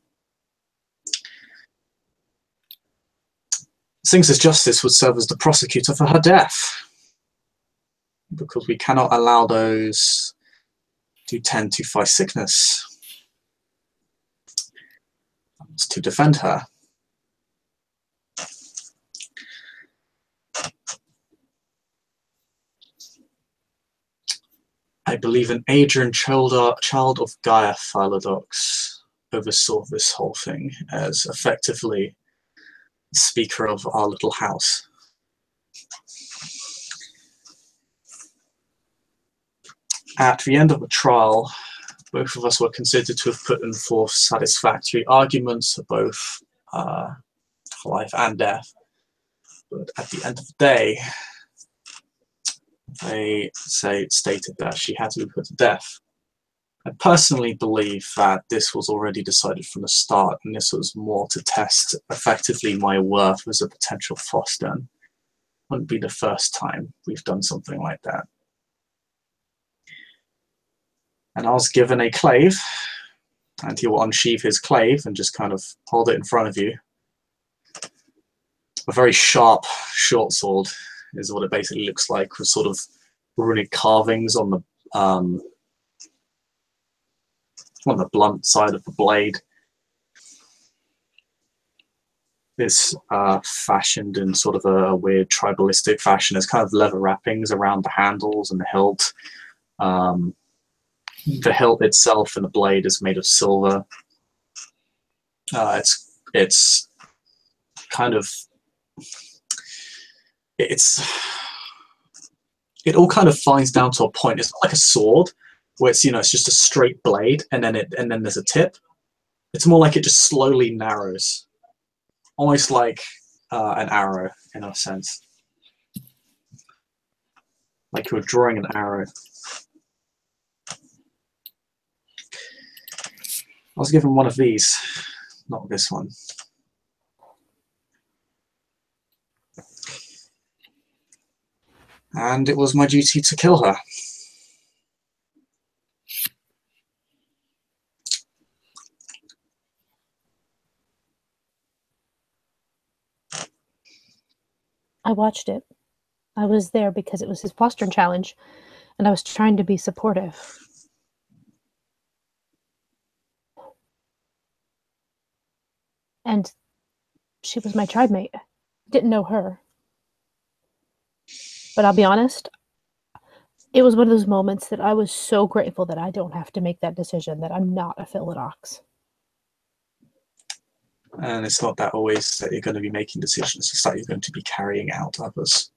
Sings' justice would serve as the prosecutor for her death, because we cannot allow those who tend to fight sickness to defend her. I believe an Adrian child of Gaia Philodox oversaw this whole thing as effectively speaker of our little house. At the end of the trial, both of us were considered to have put in forth satisfactory arguments for both life and death. But at the end of the day, they stated that she had to be put to death. I personally believe that this was already decided from the start, and this was more to test effectively my worth as a potential foster. It wouldn't be the first time we've done something like that. And I was given a clave, and he will unsheath his clave and just kind of hold it in front of you. A very sharp, short sword is what it basically looks like, with sort of runic carvings on the blunt side of the blade. It's fashioned in sort of a weird tribalistic fashion. There's kind of leather wrappings around the handles and the hilt. The hilt itself and the blade is made of silver. It's kind of it all kind of finds down to a point. It's not like a sword where it's it's just a straight blade and then there's a tip. It's more like it just slowly narrows, almost like an arrow in a sense, like you're drawing an arrow. I was given one of these, not this one. And it was my duty to kill her. I watched it. I was there because it was his fostering challenge, and I was trying to be supportive. And she was my tribe mate. Didn't know her. But I'll be honest, it was one of those moments that I was so grateful that I don't have to make that decision, that I'm not a Philodox. And it's not that always that you're going to be making decisions, it's that you're going to be carrying out others.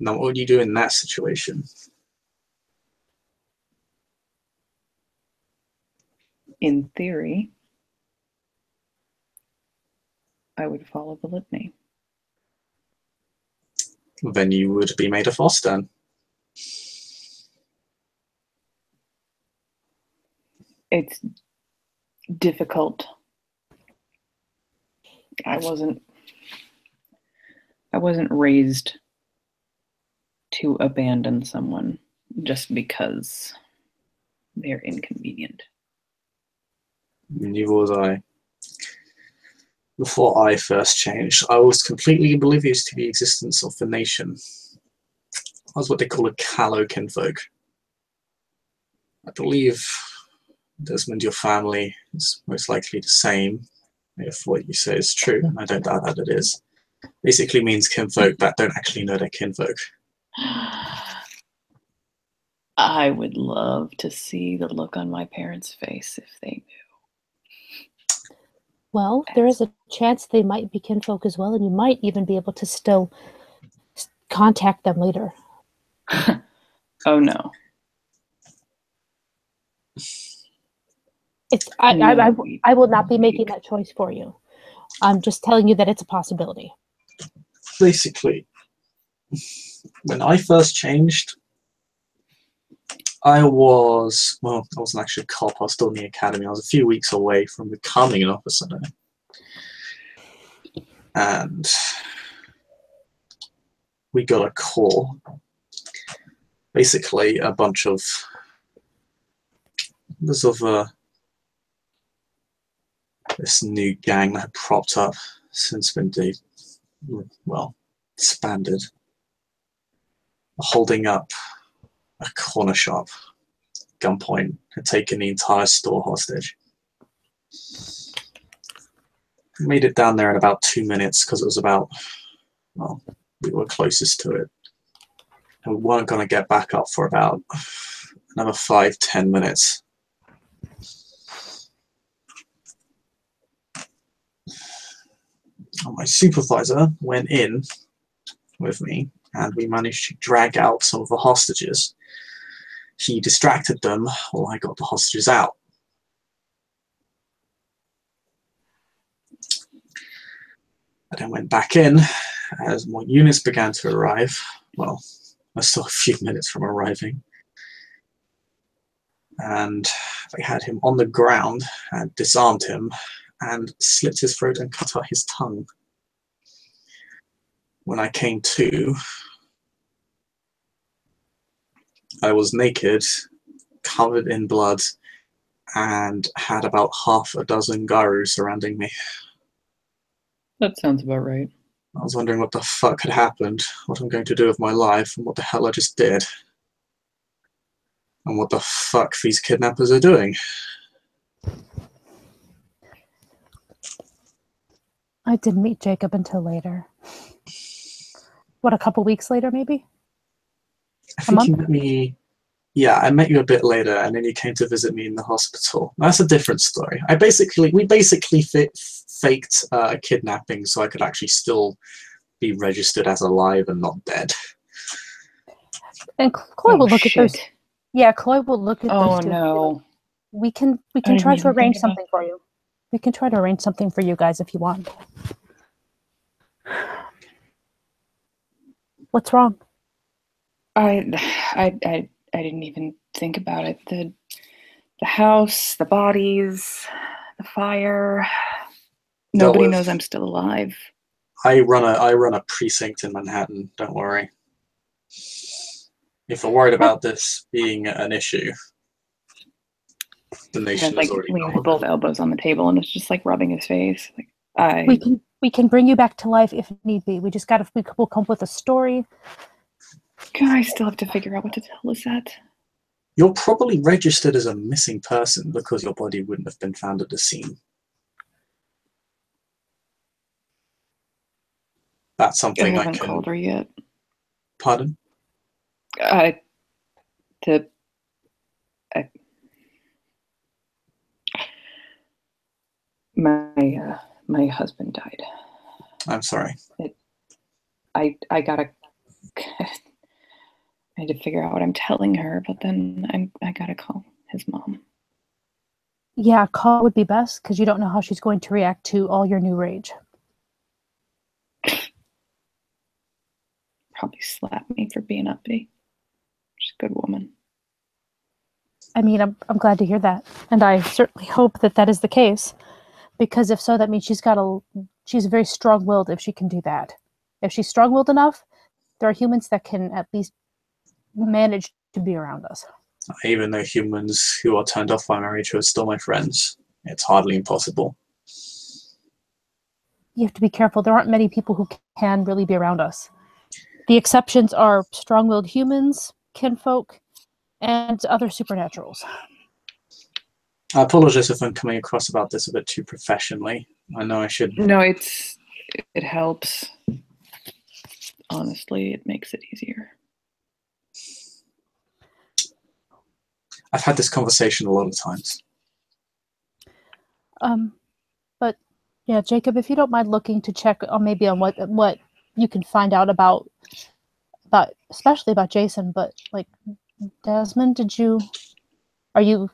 Now, what would you do in that situation? in theory, I would follow the litany. Then you would be made a foster. It's difficult. I wasn't raised to abandon someone just because they're inconvenient. Neither was I. Before I first changed, I was completely oblivious to the existence of the nation. I was what they call a callow kinfolk. I believe, Desmond, your family is most likely the same, if what you say is true, and I don't doubt that it is. Basically means kinfolk that don't actually know their kinfolk. I would love to see the look on my parents' face if they knew. Well, there is a chance they might be kinfolk as well, and you might even be able to still contact them later. Oh no. I will not be making that choice for you. I'm just telling you that it's a possibility. Basically, when I first changed, I wasn't actually a cop, I was still in the academy. I was a few weeks away from becoming an officer now. And we got a call. Basically, a bunch of this new gang that had propped up since when they, disbanded, holding up a corner shop, gunpoint, had taken the entire store hostage. We made it down there in about 2 minutes because it was we were closest to it. And we weren't going to get back up for about another 5-10 minutes. My supervisor went in with me and we managed to drag out some of the hostages. He distracted them while I got the hostages out. I then went back in as more units began to arrive. Well, I was still a few minutes from arriving. And they had him on the ground and disarmed him and slit his throat and cut out his tongue. When I came to, I was naked, covered in blood, and had about half a dozen Garus surrounding me. That sounds about right. I was wondering what the fuck had happened, what I'm going to do with my life, and what the hell I just did. And what the fuck these kidnappers are doing. I didn't meet Jacob until later. What, a couple weeks later, maybe? I think you met me... Yeah, I met you a bit later, and then you came to visit me in the hospital. That's a different story. We basically faked a kidnapping so I could actually still be registered as alive and not dead. And Chloe will look shit. at those. Yeah, Chloe will look at those two. No. We can try to arrange something for you. We can try to arrange something for you guys if you want. What's wrong? I didn't even think about it. The house, the bodies, the fire. Nobody knows I'm still alive. I run a precinct in Manhattan, don't worry. If you're worried about this being an issue, the nation is already leans both elbows on the table and it's just like rubbing his face. We can bring you back to life if need be. We'll come up with a story. I still have to figure out what to tell Lisette. You're probably registered as a missing person because your body wouldn't have been found at the scene. That's something I haven't called her yet. Pardon? My husband died. I'm sorry. I gotta. I had to figure out what I'm telling her, but then I gotta call his mom. Yeah, call would be best because you don't know how she's going to react to all your new rage. Probably slap me for being uppity. She's a good woman. I mean, I'm glad to hear that, and I certainly hope that that is the case, because if so, that means she's very strong-willed if she can do that. If she's strong-willed enough, there are humans that can at least manage to be around us. Even though humans who are turned off by marriage are still my friends, it's hardly impossible. You have to be careful. There aren't many people who can really be around us. The exceptions are strong-willed humans, kinfolk, and other supernaturals. I apologize if I'm coming across about this a bit too professionally. I know I should. No, it helps. Honestly, it makes it easier. I've had this conversation a lot of times. But yeah, Jacob, if you don't mind looking to check on maybe on what you can find out about especially about Jason, but like Desmond, are you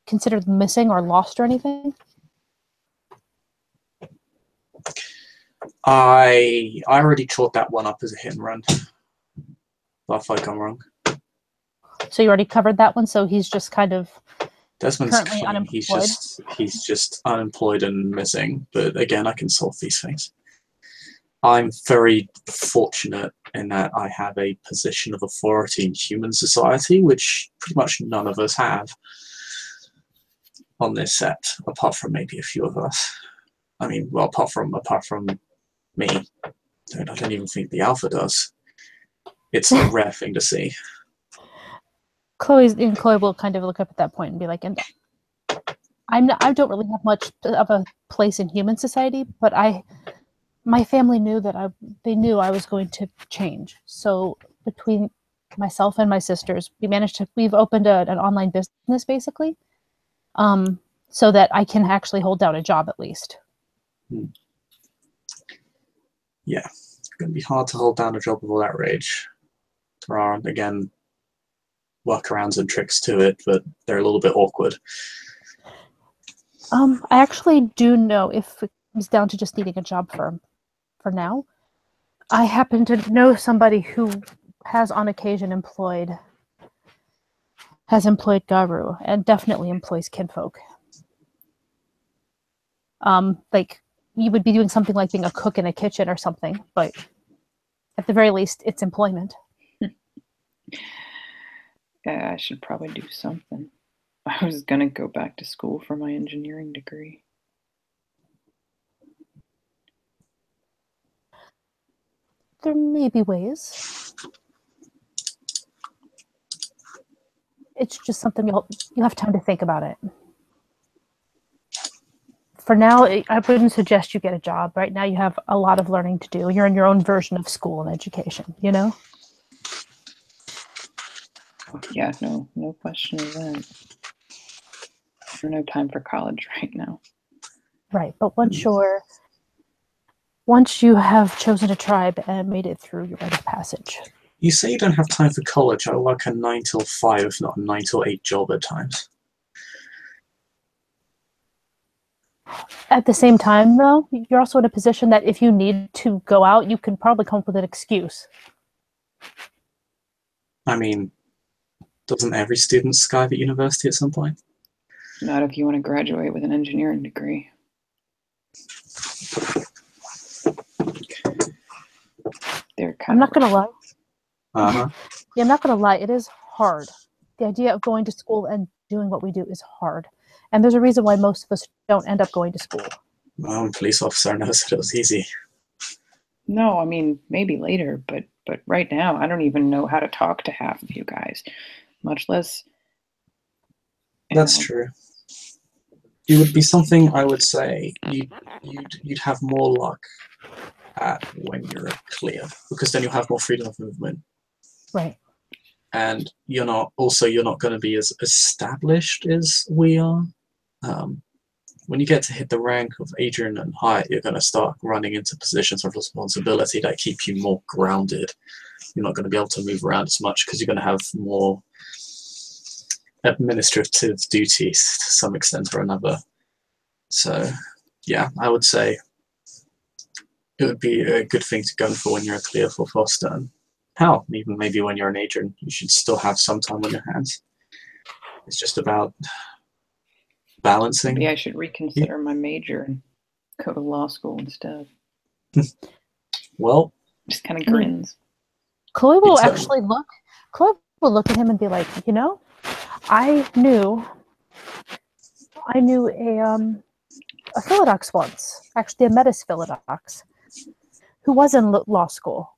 considered missing or lost or anything? I already chalked that one up as a hit and run. But if I come wrong. So you already covered that one, so he's just kind of Desmond's currently clean. unemployed. He's just unemployed and missing. But again, I can solve these things. I'm very fortunate in that I have a position of authority in human society, which pretty much none of us have on this set, apart from maybe a few of us. I mean, well, apart from me. I don't even think the Alpha does. It's a rare thing to see. Chloe will kind of look up at that point and be like, and I don't really have much of a place in human society, but my family knew that they knew I was going to change. So between myself and my sisters, we've opened an online business basically, so that I can actually hold down a job at least. Yeah, it's going to be hard to hold down a job with all that rage. There are, again, workarounds and tricks to it, but they're a little bit awkward. I actually do know, if it comes down to just needing a job for now, I happen to know somebody who has on occasion employed Garu and definitely employs kinfolk. Like you would be doing something like being a cook in a kitchen or something, but at the very least, it's employment. Yeah, I should probably do something. I was gonna go back to school for my engineering degree. There may be ways. It's just something you'll have time to think about it. For now, I wouldn't suggest you get a job. Right now, you have a lot of learning to do. You're in your own version of school and education, you know? Yeah, no question of that. No time for college right now. Right, but once you have chosen a tribe and made it through your rite of passage. You say you don't have time for college. I work a 9 till 5, if not a 9 till 8 job at times. At the same time, though, you're also in a position that if you need to go out, you can probably come up with an excuse. I mean, doesn't every student skive at university at some point? Not if you want to graduate with an engineering degree. I'm not going to lie. Uh-huh. Yeah, I'm not going to lie. It is hard. The idea of going to school and doing what we do is hard. And there's a reason why most of us don't end up going to school. Well, I'm a police officer never said it was easy. No, I mean, maybe later, but right now, I don't even know how to talk to half of you guys, much less... That's true. It would be something I would say you'd have more luck at when you're clear, because then you'll have more freedom of movement. Right. And you're not going to be as established as we are. When you get to hit the rank of Adrian and Hyatt, you're going to start running into positions of responsibility that keep you more grounded. You're not going to be able to move around as much because you're going to have more administrative duties to some extent or another. So, yeah, I would say it would be a good thing to go for when you're a clear for foster. And hell, even maybe when you're an agent, you should still have some time on your hands. It's just about balancing. Maybe I should reconsider my major and go to law school instead. Well, just kind of grins. Chloe will actually look. Chloe will look at him and be like, you know, I knew a Philodox once, actually a Metis Philodox, who was in law school.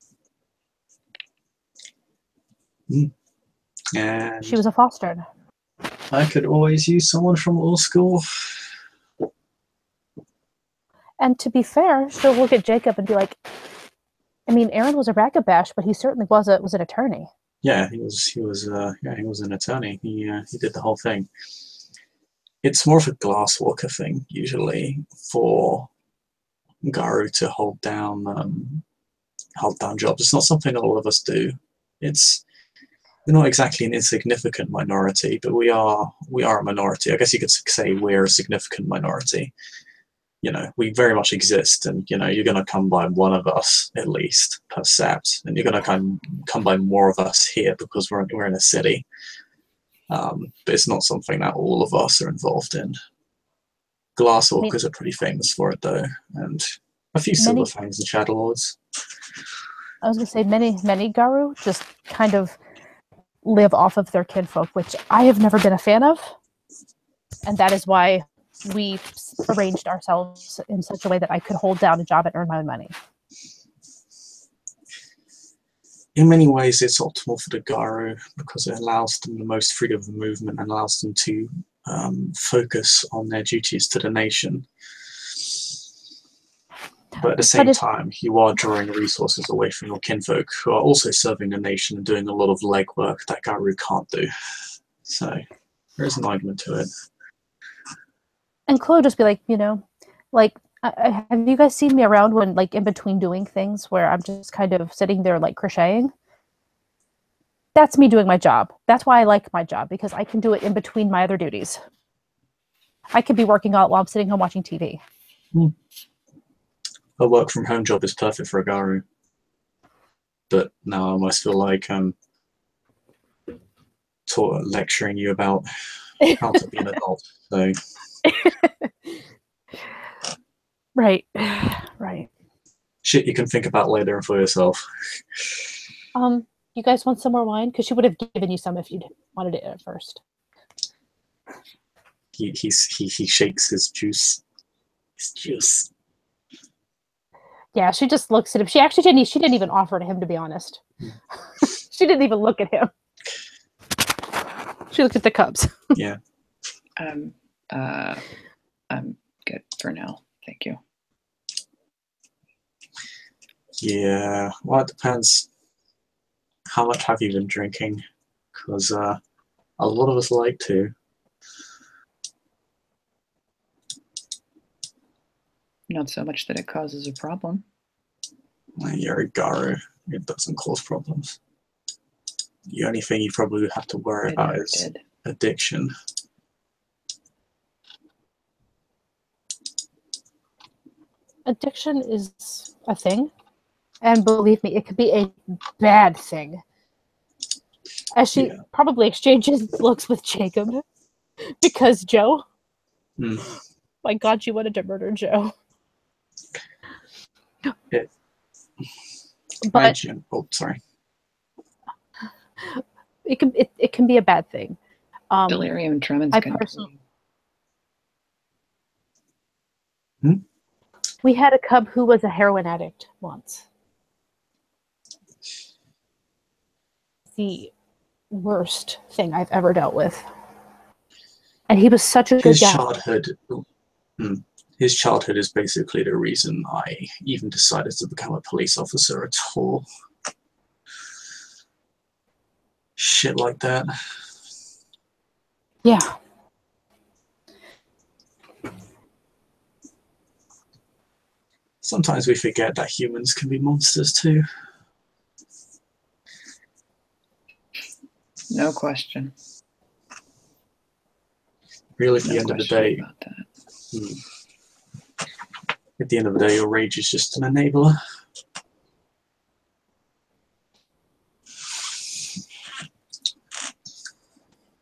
And she was a fostered. I could always use someone from law school. And to be fair, she'll look at Jacob and be like, I mean, Aaron was a ragabash, but he certainly was an attorney. Yeah, he was an attorney. He did the whole thing. It's more of a glasswalker thing usually for Garu to hold down jobs. It's not something a lot of us do. We're not exactly an insignificant minority, but we are a minority. I guess you could say we're a significant minority. You know, we very much exist, and you know, you're going to come by one of us at least per sept, and you're going to come by more of us here because we're in a city. But it's not something that all of us are involved in. Glasswalkers are pretty famous for it, though, and a few Silver Fangs and Shadow Lords. I was going to say many Garu just kind of live off of their kinfolk, which I have never been a fan of, and that is why we arranged ourselves in such a way that I could hold down a job and earn my own money. In many ways, it's optimal for the Garu because it allows them the most freedom of movement and allows them to focus on their duties to the nation. But at the same time, you are drawing resources away from your kinfolk who are also serving the nation and doing a lot of legwork that Garu can't do. So there is an argument to it. And Chloe just be like, you know, like, have you guys seen me around when, like, in between doing things where I'm just kind of sitting there, like, crocheting? That's me doing my job. That's why I like my job, because I can do it in between my other duties. I could be working out while I'm sitting home watching TV. A work-from-home job is perfect for a Garu. But now I almost feel like I'm lecturing you about how to be an adult. So. Right. Shit you can think about later for yourself. You guys want some more wine? Because she would have given you some if you wanted it at first. He shakes his juice. His juice. Yeah, she just looks at him. She didn't even offer to him, to be honest. She didn't even look at him. She looked at the cups. Yeah. I'm good for now. Thank you. Yeah, well, it depends. How much have you been drinking? Because a lot of us like to. Not so much that it causes a problem. Well, you're a Garu. It doesn't cause problems. The only thing you probably have to worry about is addiction. Addiction is a thing. And believe me, it could be a bad thing. As she probably exchanges looks with Jacob. Because Joe. My God, she wanted to murder Joe. But sorry. It can be a bad thing. Delirium tremens. We had a cub who was a heroin addict once. The worst thing I've ever dealt with. And he was such a good guy. His childhood is basically the reason I even decided to become a police officer at all. Shit like that. Yeah. Sometimes we forget that humans can be monsters too. No question. Really, at No the end of the question day, about that. at the end of the day, your rage is just an enabler.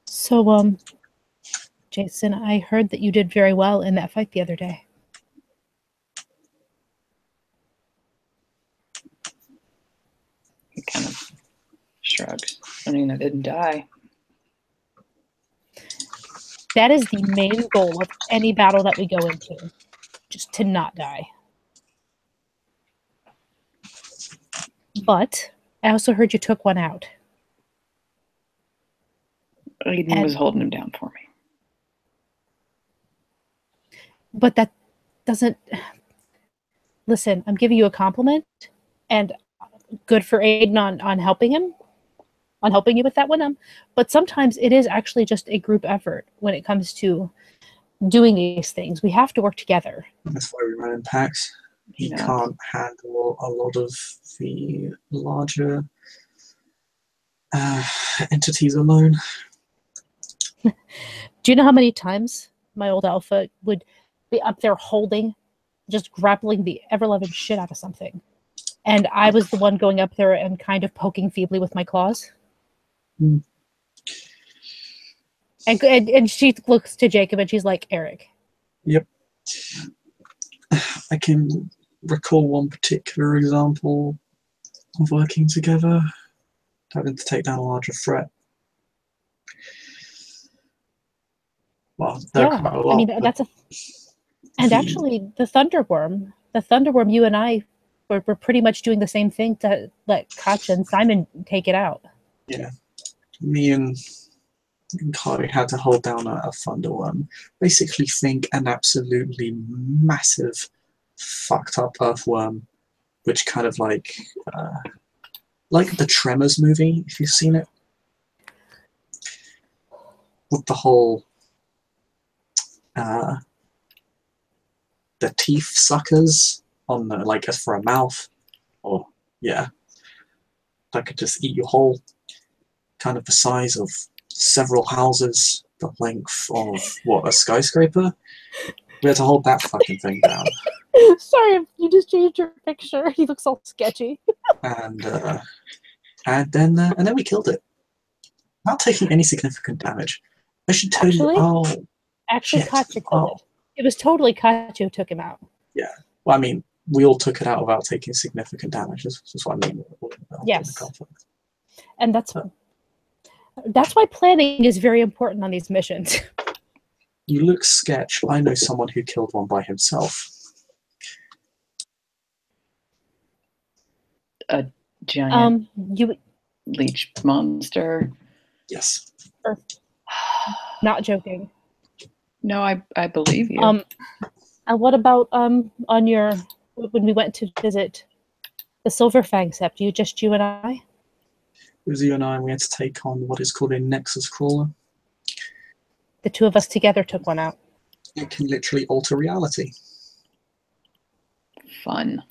So, Jason, I heard that you did very well in that fight the other day. He kind of shrugs. I mean, I didn't die. That is the main goal of any battle that we go into, just to not die. But I also heard you took one out. Aiden was holding him down for me. But that doesn't... Listen, I'm giving you a compliment, and good for Aiden on helping him, on helping you with that one. But sometimes it is actually just a group effort when it comes to doing these things. We have to work together. That's why we run in packs. You can't handle a lot of the larger entities alone. Do you know how many times my old alpha would be up there holding, just grappling the ever-loving shit out of something? And I was the one going up there and kind of poking feebly with my claws. Mm. And she looks to Jacob and she's like, Eric. Yep. I can recall one particular example of working together, having to take down a larger threat. Well, there are quite a lot. I mean, that's a... And actually, the Thunderworm, you and I were pretty much doing the same thing to let Katja and Simon take it out. Yeah. Me and Carly had to hold down a Thunderworm. Basically think an absolutely massive fucked up earthworm, which kind of like the Tremors movie, if you've seen it. With the whole the teeth suckers on the, like, as for a mouth, or yeah, that could just eat you whole. Kind of the size of several houses, the length of what, a skyscraper. We had to hold that fucking thing down. Sorry, you just changed your picture. He looks all sketchy. And then we killed it, not taking any significant damage. I should tell you. Actually, Katja killed it. It was totally Katja who took him out. Yeah. Well, I mean, we all took it out without taking significant damage. That's what I mean. Yes. And that's why planning is very important on these missions. You look sketch. I know someone who killed one by himself. A giant you leech monster. Yes. Not joking. No, I believe you. And what about on your, when we went to visit the Silverfang Sept? Just you and I? It was you and I, and we had to take on what is called a Nexus Crawler. The two of us together took one out. It can literally alter reality. Fun.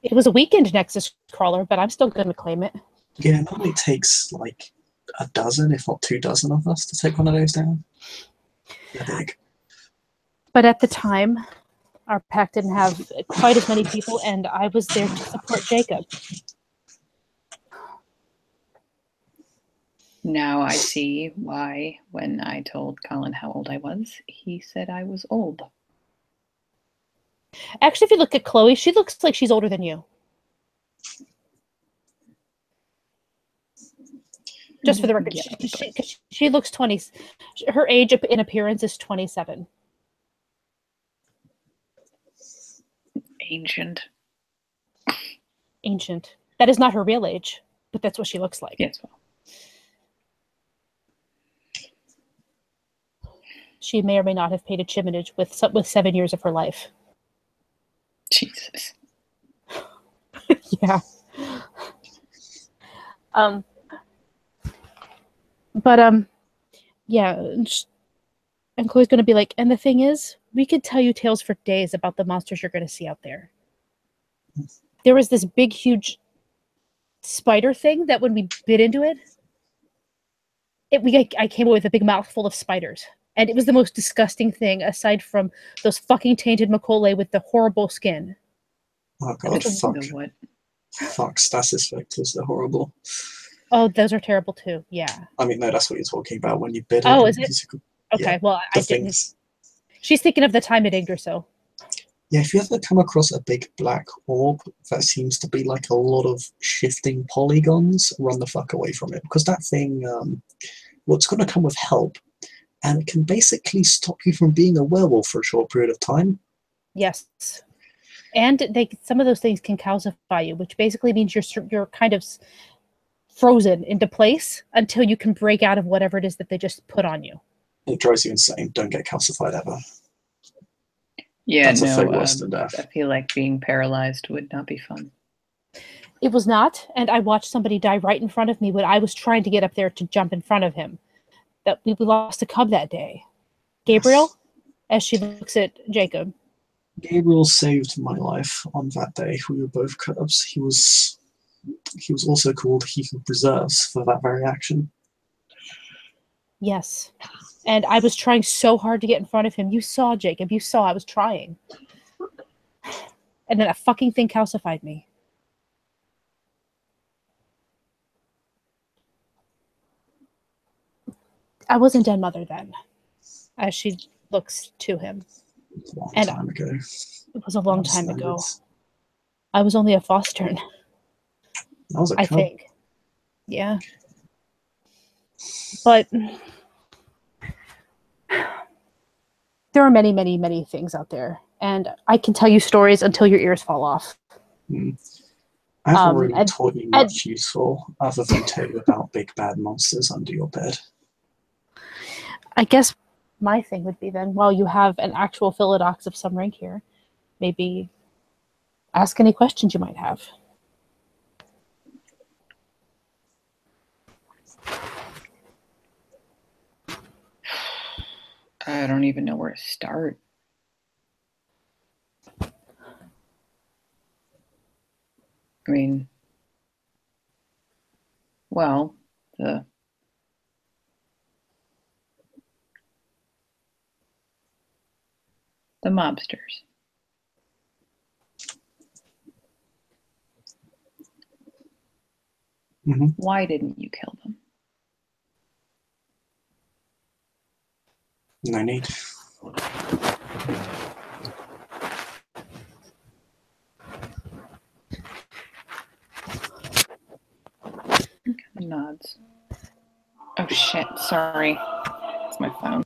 It was a weekend Nexus Crawler, but I'm still going to claim it. Yeah, it normally takes like a dozen, if not 2 dozen of us to take one of those down. They're big. But at the time, our pack didn't have quite as many people, and I was there to support Jacob. Now I see why, when I told Colin how old I was, he said I was old. Actually, if you look at Chloe, she looks like she's older than you. Just for the record, yeah, she looks 20. Her age in appearance is 27. Ancient. Ancient. That is not her real age, but that's what she looks like. Yes. Well. She may or may not have paid a chiminage with 7 years of her life. Jesus. Yeah. But yeah, and Chloe's gonna be like, and the thing is, we could tell you tales for days about the monsters you're gonna see out there. There was this big, huge spider thing that when we bit into it, I came away with a big mouthful of spiders. And it was the most disgusting thing, aside from those fucking tainted Macaulay with the horrible skin. Oh god, fuck. The what? Fuck, stasis vectors, they're horrible. Oh, those are terrible too. Yeah. I mean, no, that's what you're talking about when you bid it. Oh, is it? Physical, Okay, yeah, well, I didn't. things. She's thinking of the time at Yggdrasil. Yeah, if you ever come across a big black orb that seems to be like a lot of shifting polygons, run the fuck away from it. Because that thing, what's going to come with help, and it can basically stop you from being a werewolf for a short period of time. Yes. And some of those things can calcify you, which basically means you're kind of frozen into place until you can break out of whatever it is that they just put on you. It drives you insane. Don't get calcified ever. Yeah, That's a no, fate worse than death. I feel like being paralyzed would not be fun. It was not, and I watched somebody die right in front of me when I was trying to get up there to jump in front of him. That we lost a cub that day. Gabriel, Yes. as she looks at Jacob. Gabriel saved my life on that day. We were both cubs. He was also called Heath of Preserves for that very action. Yes. And I was trying so hard to get in front of him. You saw, Jacob. You saw I was trying. And then that fucking thing calcified me. I wasn't dead mother then, as she looks to him. It was a long And time ago. It was a long time ago. Standards. I was only a foster, I was a I cub. think. Yeah. But there are many, many, many things out there. And I can tell you stories until your ears fall off. I haven't really taught you much useful other than tell you about big bad monsters under your bed. I guess my thing would be then, while you have an actual Philodox of some rank here, maybe ask any questions you might have. I don't even know where to start. I mean, well, the mobsters. Mm-hmm. Why didn't you kill them? No need. Nods. Oh shit, sorry. It's my phone.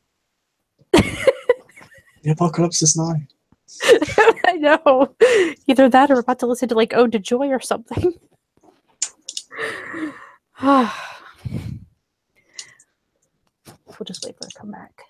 The apocalypse is nigh. I know. Either that or we're about to listen to like Ode to Joy or something. We'll just wait for her to come back.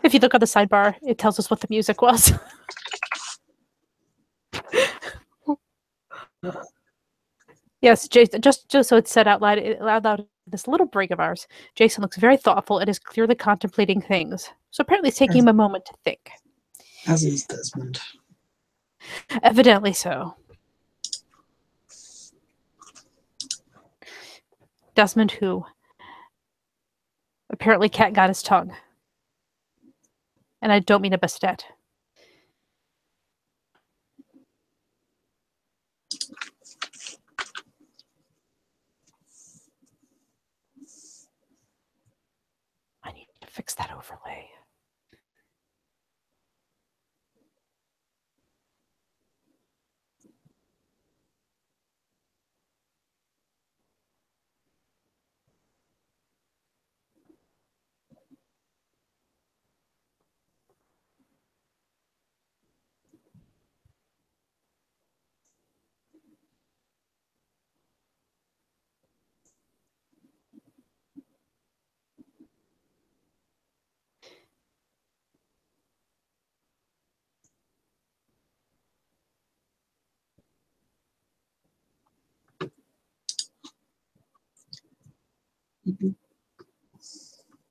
If you look on the sidebar, it tells us what the music was. Yes, Jason, just so it's said out loud, this little break of ours, Jason looks very thoughtful and is clearly contemplating things. So apparently it's taking him a moment to think. As is Desmond. Evidently so. Desmond, who apparently Cat got his tongue. And I don't mean a bastet. I need to fix that overlay.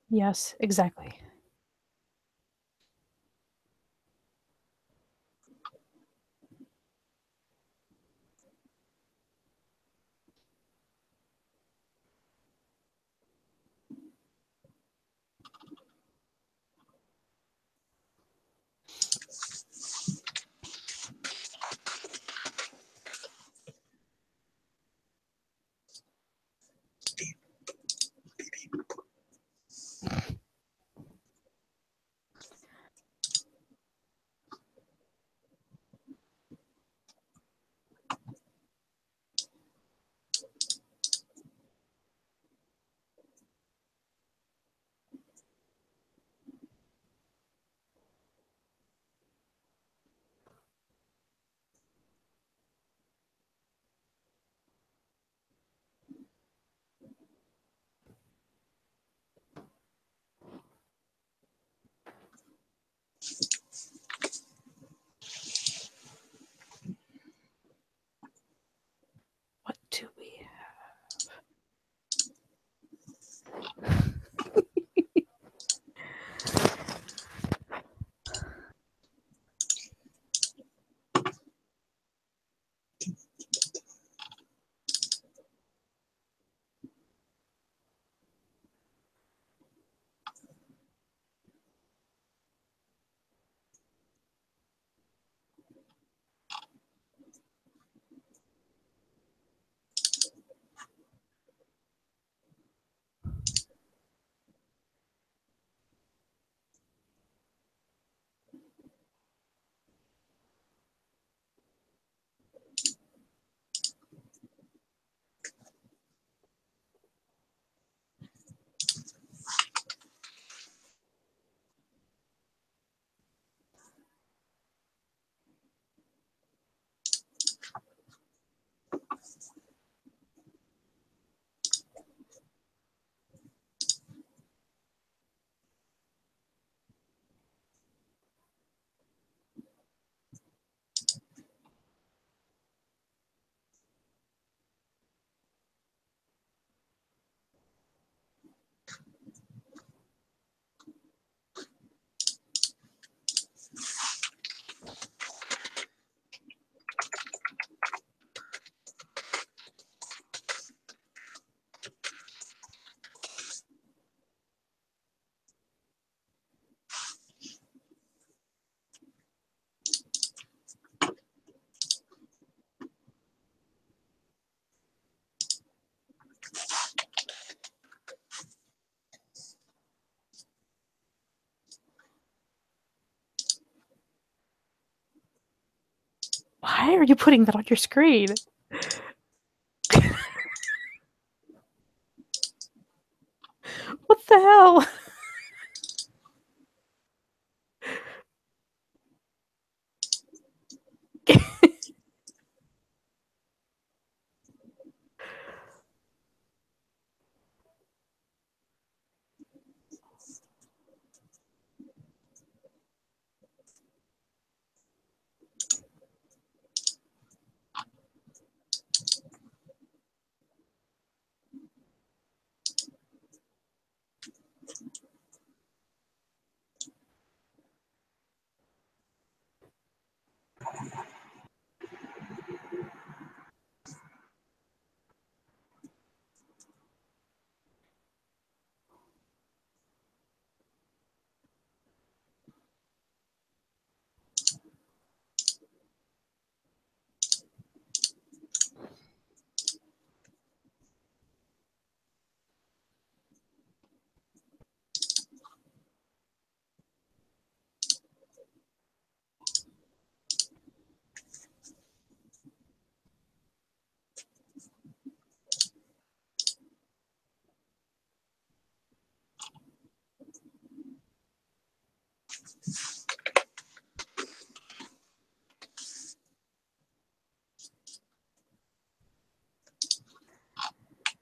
Yes, exactly. What do we have? Why are you putting that on your screen? What the hell?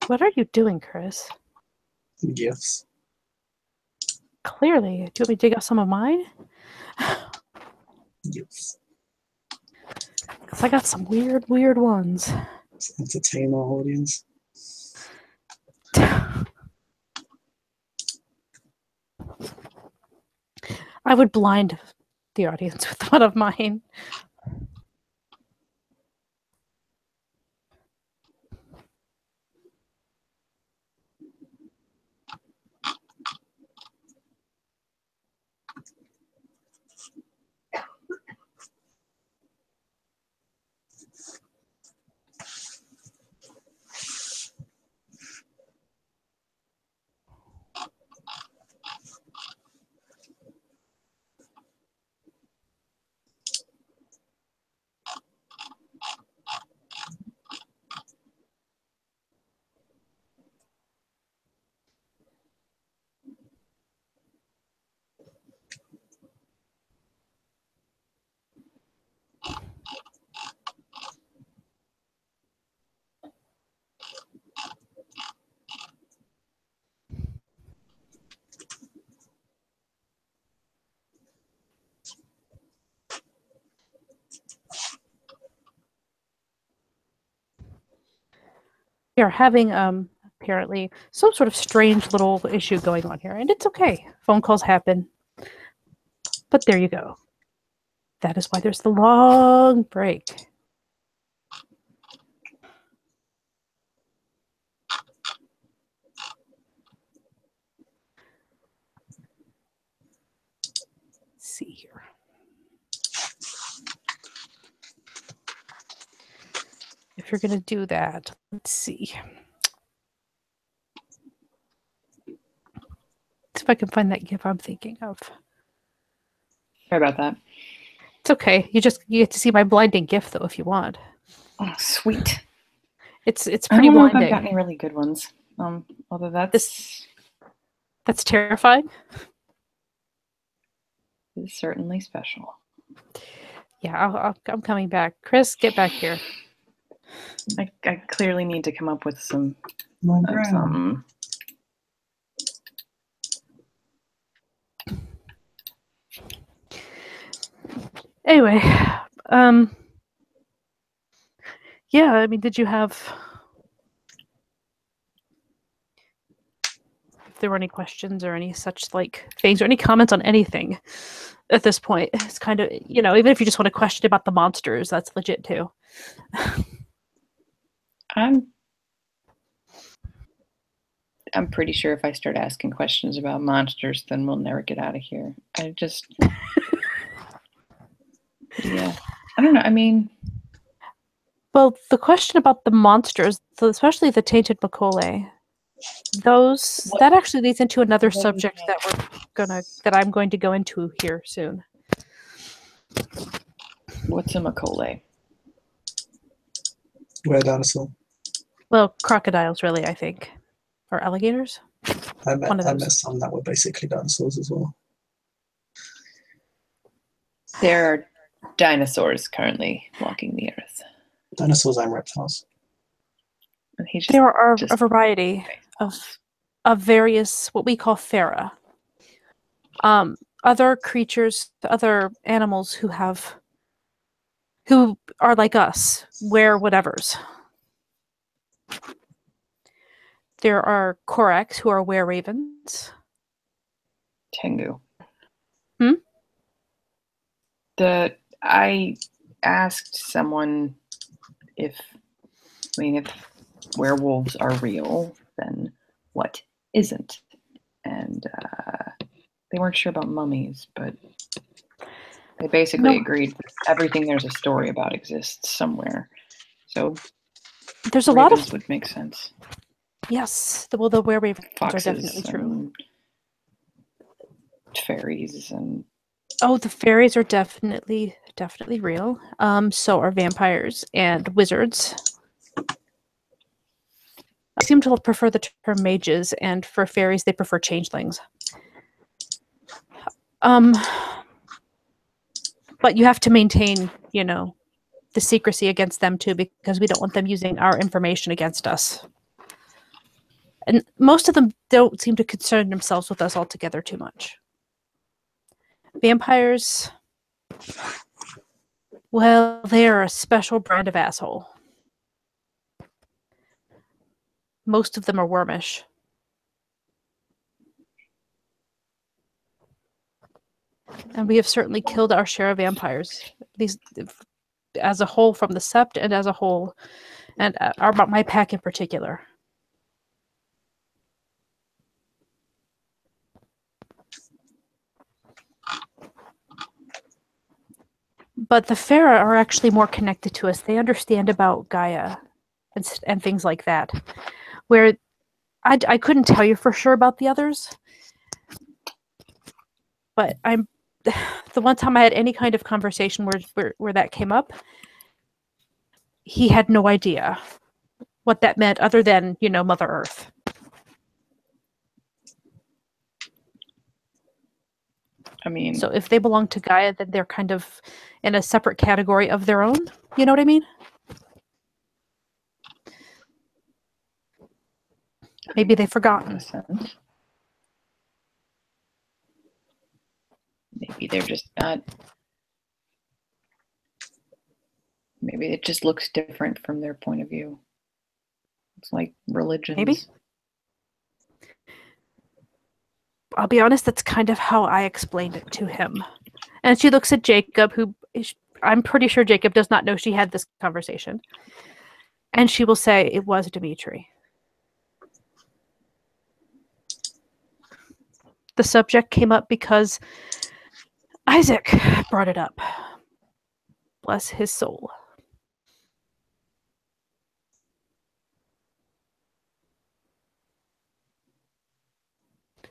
What are you doing, Chris? Yes. Clearly. Do you want me to dig out some of mine? Yes. Because I got some weird ones. Let's entertain our audience. I would blind the audience with one of mine. We are having apparently some sort of strange little issue going on here, and it's okay. Phone calls happen. But there you go. That is why there's the long break. Let's see here. If you're going to do that, let's see. See if I can find that GIF I'm thinking of. Sorry about that. It's okay. You get to see my blinding GIF though if you want. Oh, sweet. It's I pretty don't know if blinding. I've got any really good ones. Although that's terrifying. is certainly special. Yeah, I'm coming back. Chris, get back here. I clearly need to come up with some. Anyway, yeah, I mean, did you have, if there were any questions or any such like things or any comments on anything at this point? It's kind of, even if you just want to question about the monsters, that's legit too. I'm pretty sure if I start asking questions about monsters, then we'll never get out of here. Yeah, I don't know. I mean, well, the question about the monsters, especially the tainted Macaulay, that actually leads into another subject that I'm going to go into here soon. What's a Macaulay? Rare dinosaur. Well, crocodiles, really, I think, or alligators. I met some that were basically dinosaurs as well. There are dinosaurs currently walking the earth. Dinosaurs and reptiles. And there are a variety of various what we call fera. Other creatures, other animals who are like us, wear whatevers. There are Korax who are were-ravens. Tengu. I asked someone if werewolves are real, then what isn't? And they weren't sure about mummies, but they basically agreed that everything there's a story about exists somewhere. So there's a lot of would make sense. Yes, the were-ravens are Foxes definitely true. Fairies and the fairies are definitely real. So are vampires and wizards. I seem to prefer the term mages, and for fairies, they prefer changelings. But you have to maintain, the secrecy against them too, because we don't want them using our information against us. And most of them don't seem to concern themselves with us altogether too much. Vampires, well, they are a special brand of asshole. Most of them are wormish. And we have certainly killed our share of vampires. These, as a whole, from the Sept and as a whole, and my pack in particular. But the Farah are actually more connected to us. They understand about Gaia and things like that. Where I couldn't tell you for sure about the others. But the one time I had any kind of conversation where that came up, he had no idea what that meant other than, Mother Earth. I mean, so if they belong to Gaia, then they're kind of in a separate category of their own. You know what I mean? Maybe they've forgotten. Maybe they're just not. Maybe it just looks different from their point of view. It's like religions. Maybe. I'll be honest, that's kind of how I explained it to him. And she looks at Jacob, who I'm pretty sure Jacob does not know she had this conversation. And she will say, it was Dimitri. The subject came up because Isaac brought it up. Bless his soul.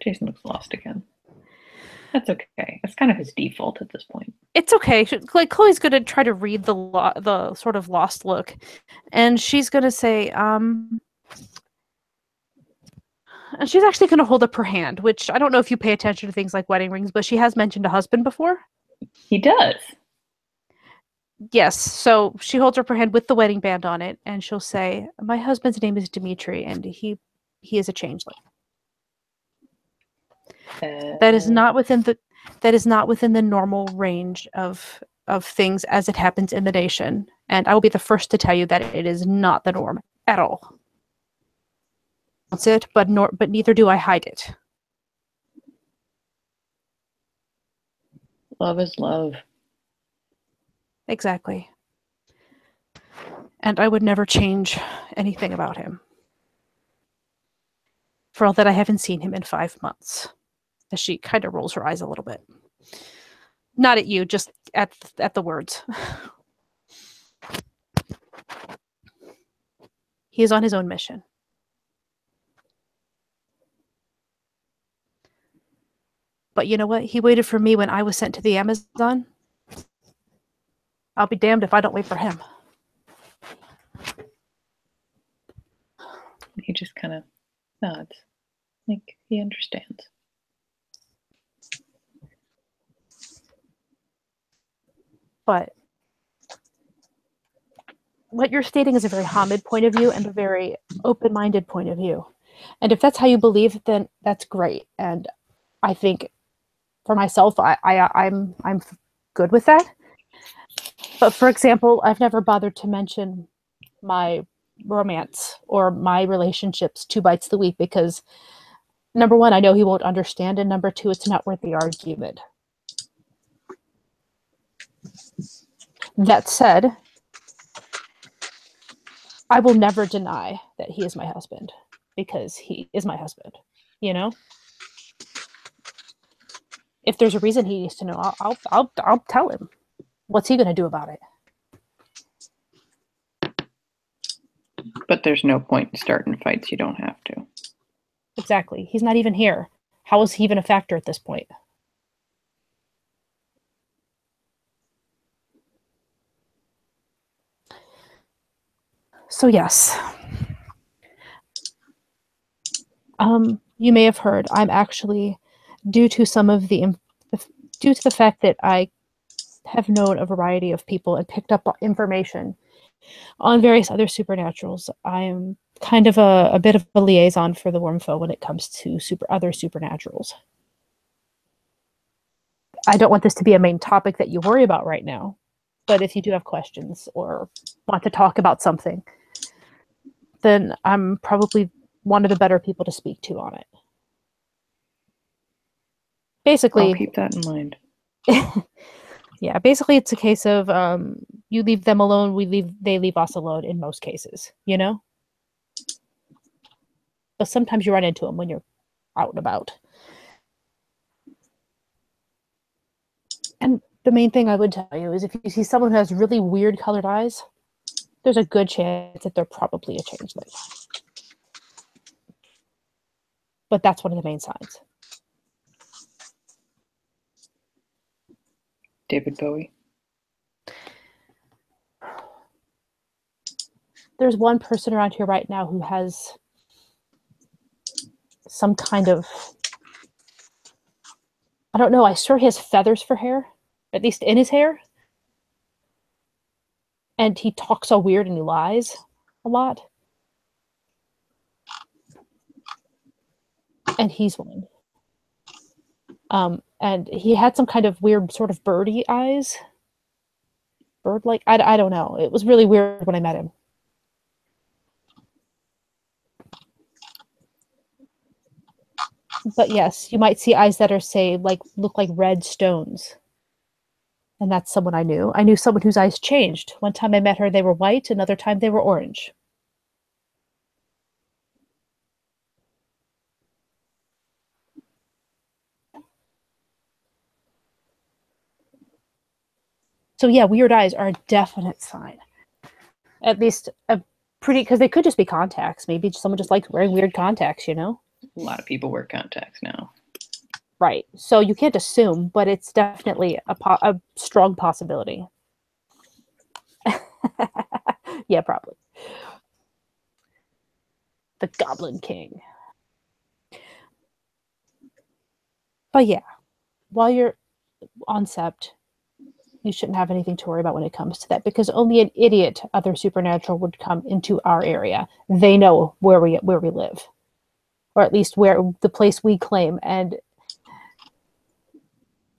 Jason looks lost again. That's okay. That's kind of his default at this point. It's okay. Like, Chloe's going to try to read the sort of lost look. And she's going to say, and she's actually going to hold up her hand, which I don't know if you pay attention to things like wedding rings, but she has mentioned a husband before. He does. Yes. So she holds up her hand with the wedding band on it, and she'll say, my husband's name is Dimitri, and he is a changeling. That is not within the normal range of things as it happens in the nation. And I will be the first to tell you that it is not the norm at all. That's it, but neither do I hide it. Love is love. Exactly. And I would never change anything about him. For all that I haven't seen him in 5 months. As she kind of rolls her eyes a little bit. Not at you, just at the words. He is on his own mission. But you know what? He waited for me when I was sent to the Amazon. I'll be damned if I don't wait for him. He just kind of nods. Like he understands. But what you're stating is a very Hamid point of view and a very open-minded point of view. And if that's how you believe, then that's great. And I think for myself, I'm good with that. But for example, I've never bothered to mention my romance or my relationships 2 bites the week because number one, I know he won't understand, and number two, it's not worth the argument. That said, I will never deny that he is my husband because he is my husband, you know? If there's a reason he needs to know, I'll tell him. What's he going to do about it? But there's no point in starting fights you don't have to. Exactly. He's not even here. How is he even a factor at this point? So yes, you may have heard I'm actually, due to the fact that I have known a variety of people and picked up information on various other supernaturals, I am kind of a bit of a liaison for the Wormfoe when it comes to other supernaturals. I don't want this to be a main topic that you worry about right now, but if you do have questions or want to talk about something, then I'm probably one of the better people to speak to on it. Basically, I'll keep that in mind. Yeah, basically it's a case of you leave them alone, they leave us alone in most cases, you know? But sometimes you run into them when you're out and about. And the main thing I would tell you is if you see someone who has really weird colored eyes, there's a good chance that they're probably a changeling. But that's one of the main signs. David Bowie. There's one person around here right now who has some kind of, I don't know, I swear he has feathers for hair, at least in his hair. And he talks all weird and he lies a lot. And he's one. And he had some kind of weird sort of birdie eyes. Bird-like? I don't know. It was really weird when I met him. But yes, you might see eyes that are, say, look like red stones. And that's someone I knew. I knew someone whose eyes changed. One time I met her, they were white. Another time they were orange. So yeah, weird eyes are a definite sign. At least a pretty, because they could just be contacts. Maybe someone just likes wearing weird contacts, you know? A lot of people wear contacts now. Right. So you can't assume, but it's definitely a strong possibility. Yeah, probably. The Goblin King. But yeah, while you're on Sept, you shouldn't have anything to worry about when it comes to that, because only an idiot other supernatural would come into our area. They know where we live, or at least where the place we claim, and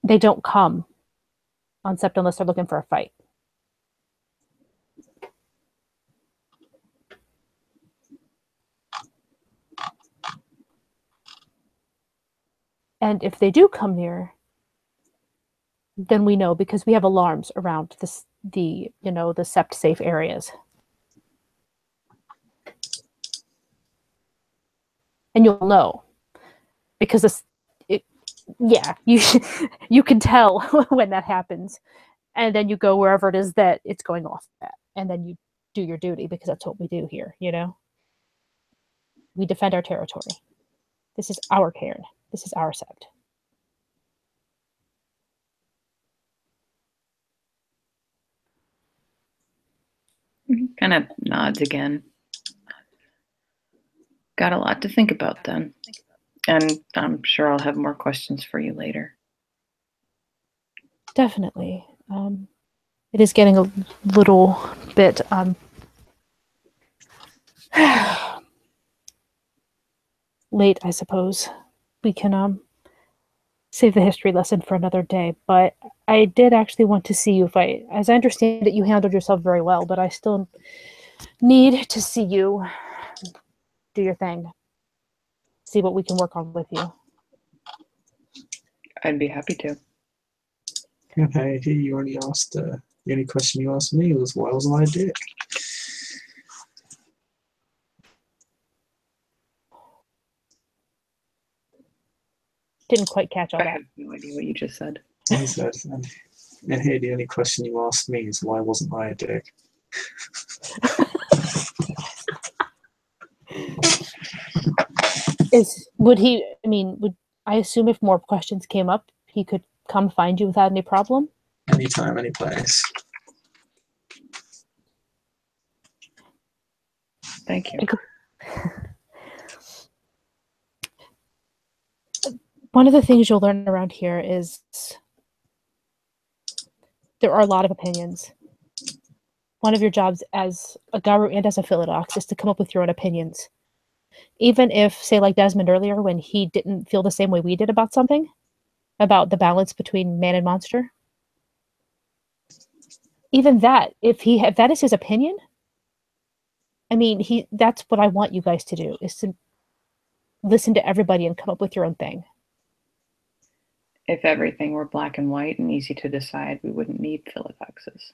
they don't come on Sept unless they're looking for a fight. And if they do come near, then we know, because we have alarms around the Sept safe areas. And you'll know, because you can tell when that happens, and then you go wherever it is that it's going off at, and then you do your duty, because that's what we do here, you know? We defend our territory. This is our cairn. This is our Sept. Kind of nods again. Got a lot to think about then. And I'm sure I'll have more questions for you later. Definitely. It is getting a little bit late, I suppose. We can save the history lesson for another day, but I did actually want to see you as I understand it, you handled yourself very well, but I still need to see you do your thing. See what we can work on with you. I'd be happy to. Okay, you already asked, the only question you asked me was, why wasn't I a dick? Didn't quite catch all I that. have no idea what you just said. He said, and here the only question you asked me is, why wasn't I a dick? Would I assume if more questions came up, he could come find you without any problem? Anytime, any place. Thank you. One of the things you'll learn around here is there are a lot of opinions. One of your jobs as a Garu and as a Philodox is to come up with your own opinions. Even if, say, like Desmond earlier, when he didn't feel the same way we did about something, about the balance between man and monster. Even that, if that is his opinion, I mean, that's what I want you guys to do, is to listen to everybody and come up with your own thing. If everything were black and white and easy to decide, we wouldn't need Philodoxes.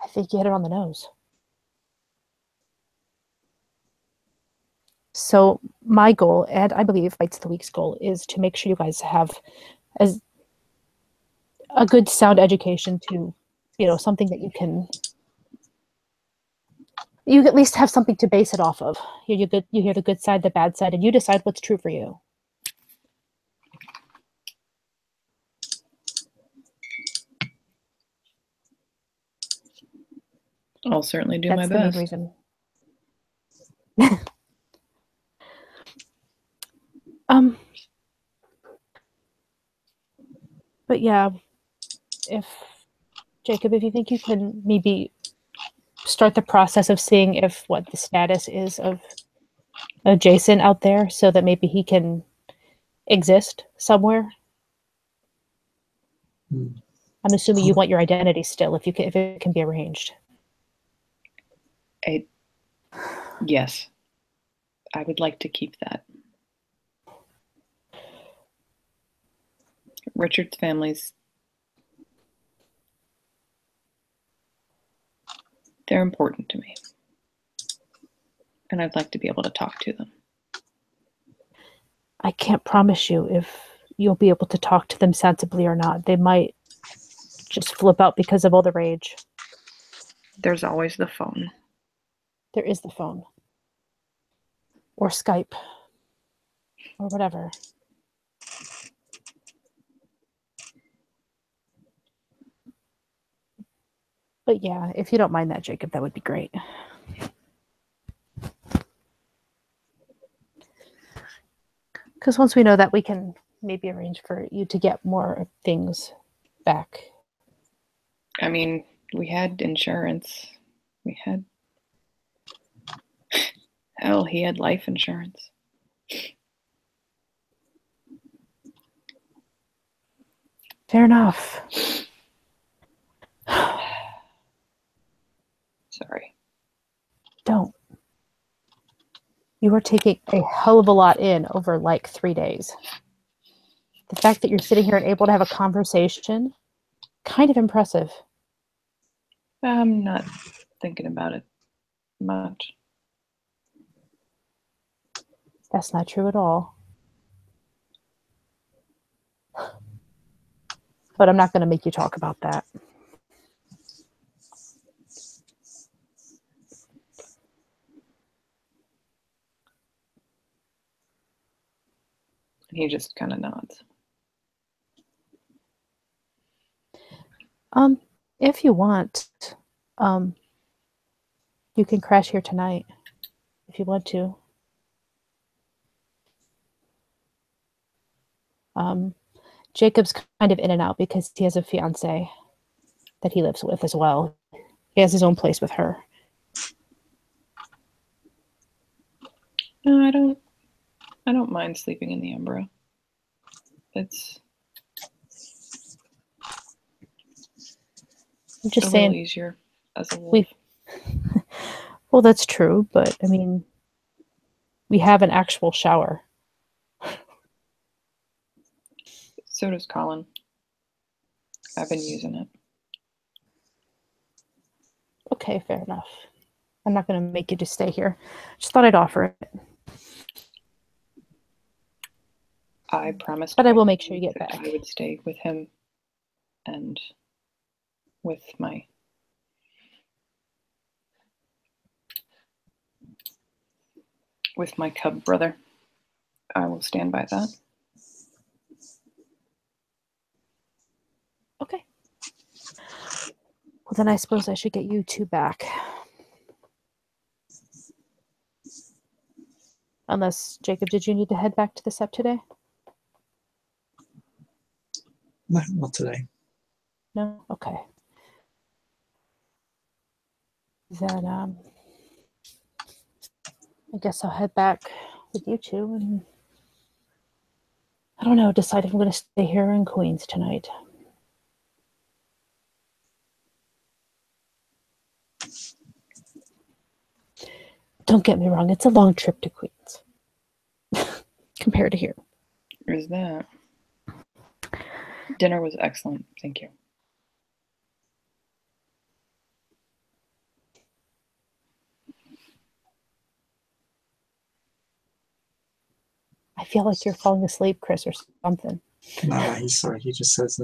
I think you hit it on the nose. So my goal, and I believe Fights of the Week's goal, is to make sure you guys have as a good sound education to, something that you at least have something to base it off of. You hear the good side, the bad side, and you decide what's true for you. I'll certainly do my best. That's the main reason. But yeah, Jacob, if you think you can maybe start the process of seeing if what the status is of Jason out there, so that maybe he can exist somewhere. I'm assuming you want your identity still, if it can be arranged. Yes, I would like to keep that. Richard's family's, they're important to me. And I'd like to be able to talk to them. I can't promise you if you'll be able to talk to them sensibly or not. They might just flip out because of all the rage. There's always the phone. There is the phone. Or Skype. Or whatever. But yeah, if you don't mind that, Jacob, that would be great. Because once we know that, we can maybe arrange for you to get more things back. I mean, we had insurance. Hell, he had life insurance. Fair enough. Sorry. Don't. You are taking a hell of a lot in over like 3 days. The fact that you're sitting here and able to have a conversation, kind of impressive. I'm not thinking about it much. That's not true at all. But I'm not going to make you talk about that. He just kind of nods. If you want, you can crash here tonight if you want to. Jacob's kind of in and out because he has a fiance that he lives with as well. He has his own place with her. No, I don't mind sleeping in the Umbra. It's I'm just a saying, little easier as a wolf. Well, that's true, but I mean, we have an actual shower. So does Colin. I've been using it. Okay, fair enough. I'm not going to make you just stay here. Just thought I'd offer it. I promised. But I will make sure you get that back. I would stay with him and with my cub brother. I will stand by that. Okay. Well, then I suppose I should get you two back. Unless, Jacob, did you need to head back to the SEP today? No, not today. No? Okay. Then, I guess I'll head back with you two and, I don't know, decide if I'm going to stay here in Queens tonight. Don't get me wrong, it's a long trip to Queens. compared to here. There's that. Dinner was excellent. Thank you. I feel like you're falling asleep, Chris, or something. Nah, he's sorry. He just says,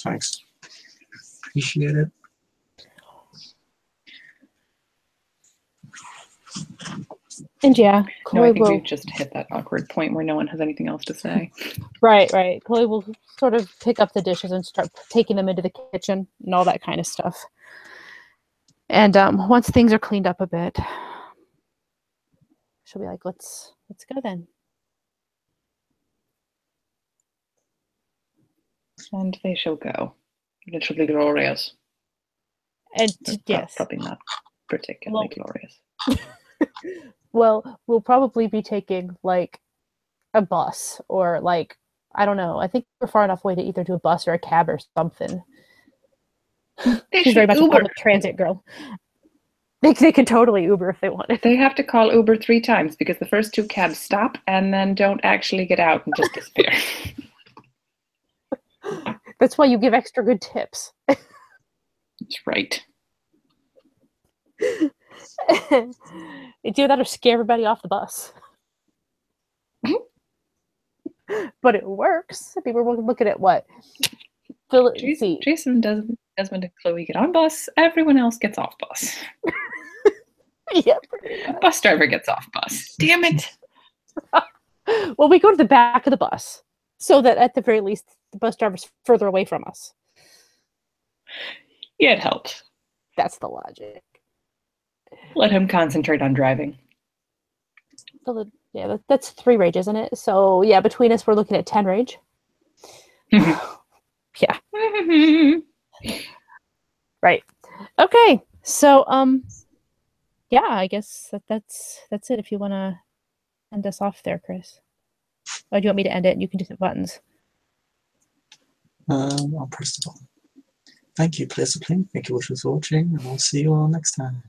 thanks. Appreciate it. And yeah, Chloe I think will. we've just hit that awkward point where no one has anything else to say. Right. Chloe will sort of pick up the dishes and start taking them into the kitchen and all that kind of stuff. And once things are cleaned up a bit, she'll be like, let's go then. And they shall go. Literally glorious. And yes. Probably not particularly glorious. Well, we'll probably be taking like a bus or like, I don't know. I think we're far enough away to either do a bus or a cab or something. She's very much a public transit girl. They could totally Uber if they wanted. They have to call Uber 3 times because the first 2 cabs stop and then don't actually get out and just disappear. That's why you give extra good tips. That's right. It's either that or scare everybody off the bus. But it works. People will look at it. What? Jason, Desmond, and Chloe get on bus. Everyone else gets off bus. Yep. Bus driver gets off bus. Damn it. Well, we go to the back of the bus so that at the very least the bus driver's further away from us. Yeah, it helps. That's the logic. Let him concentrate on driving. So yeah, that's 3 rage, isn't it? So yeah, between us, we're looking at 10 rage. Yeah. Right. Okay. So yeah, I guess that's it. If you want to end us off there, Chris, or do you want me to end it and you can do the buttons? I'll press the button. Thank you, Pleasantly. Thank you all for watching, and I'll see you all next time.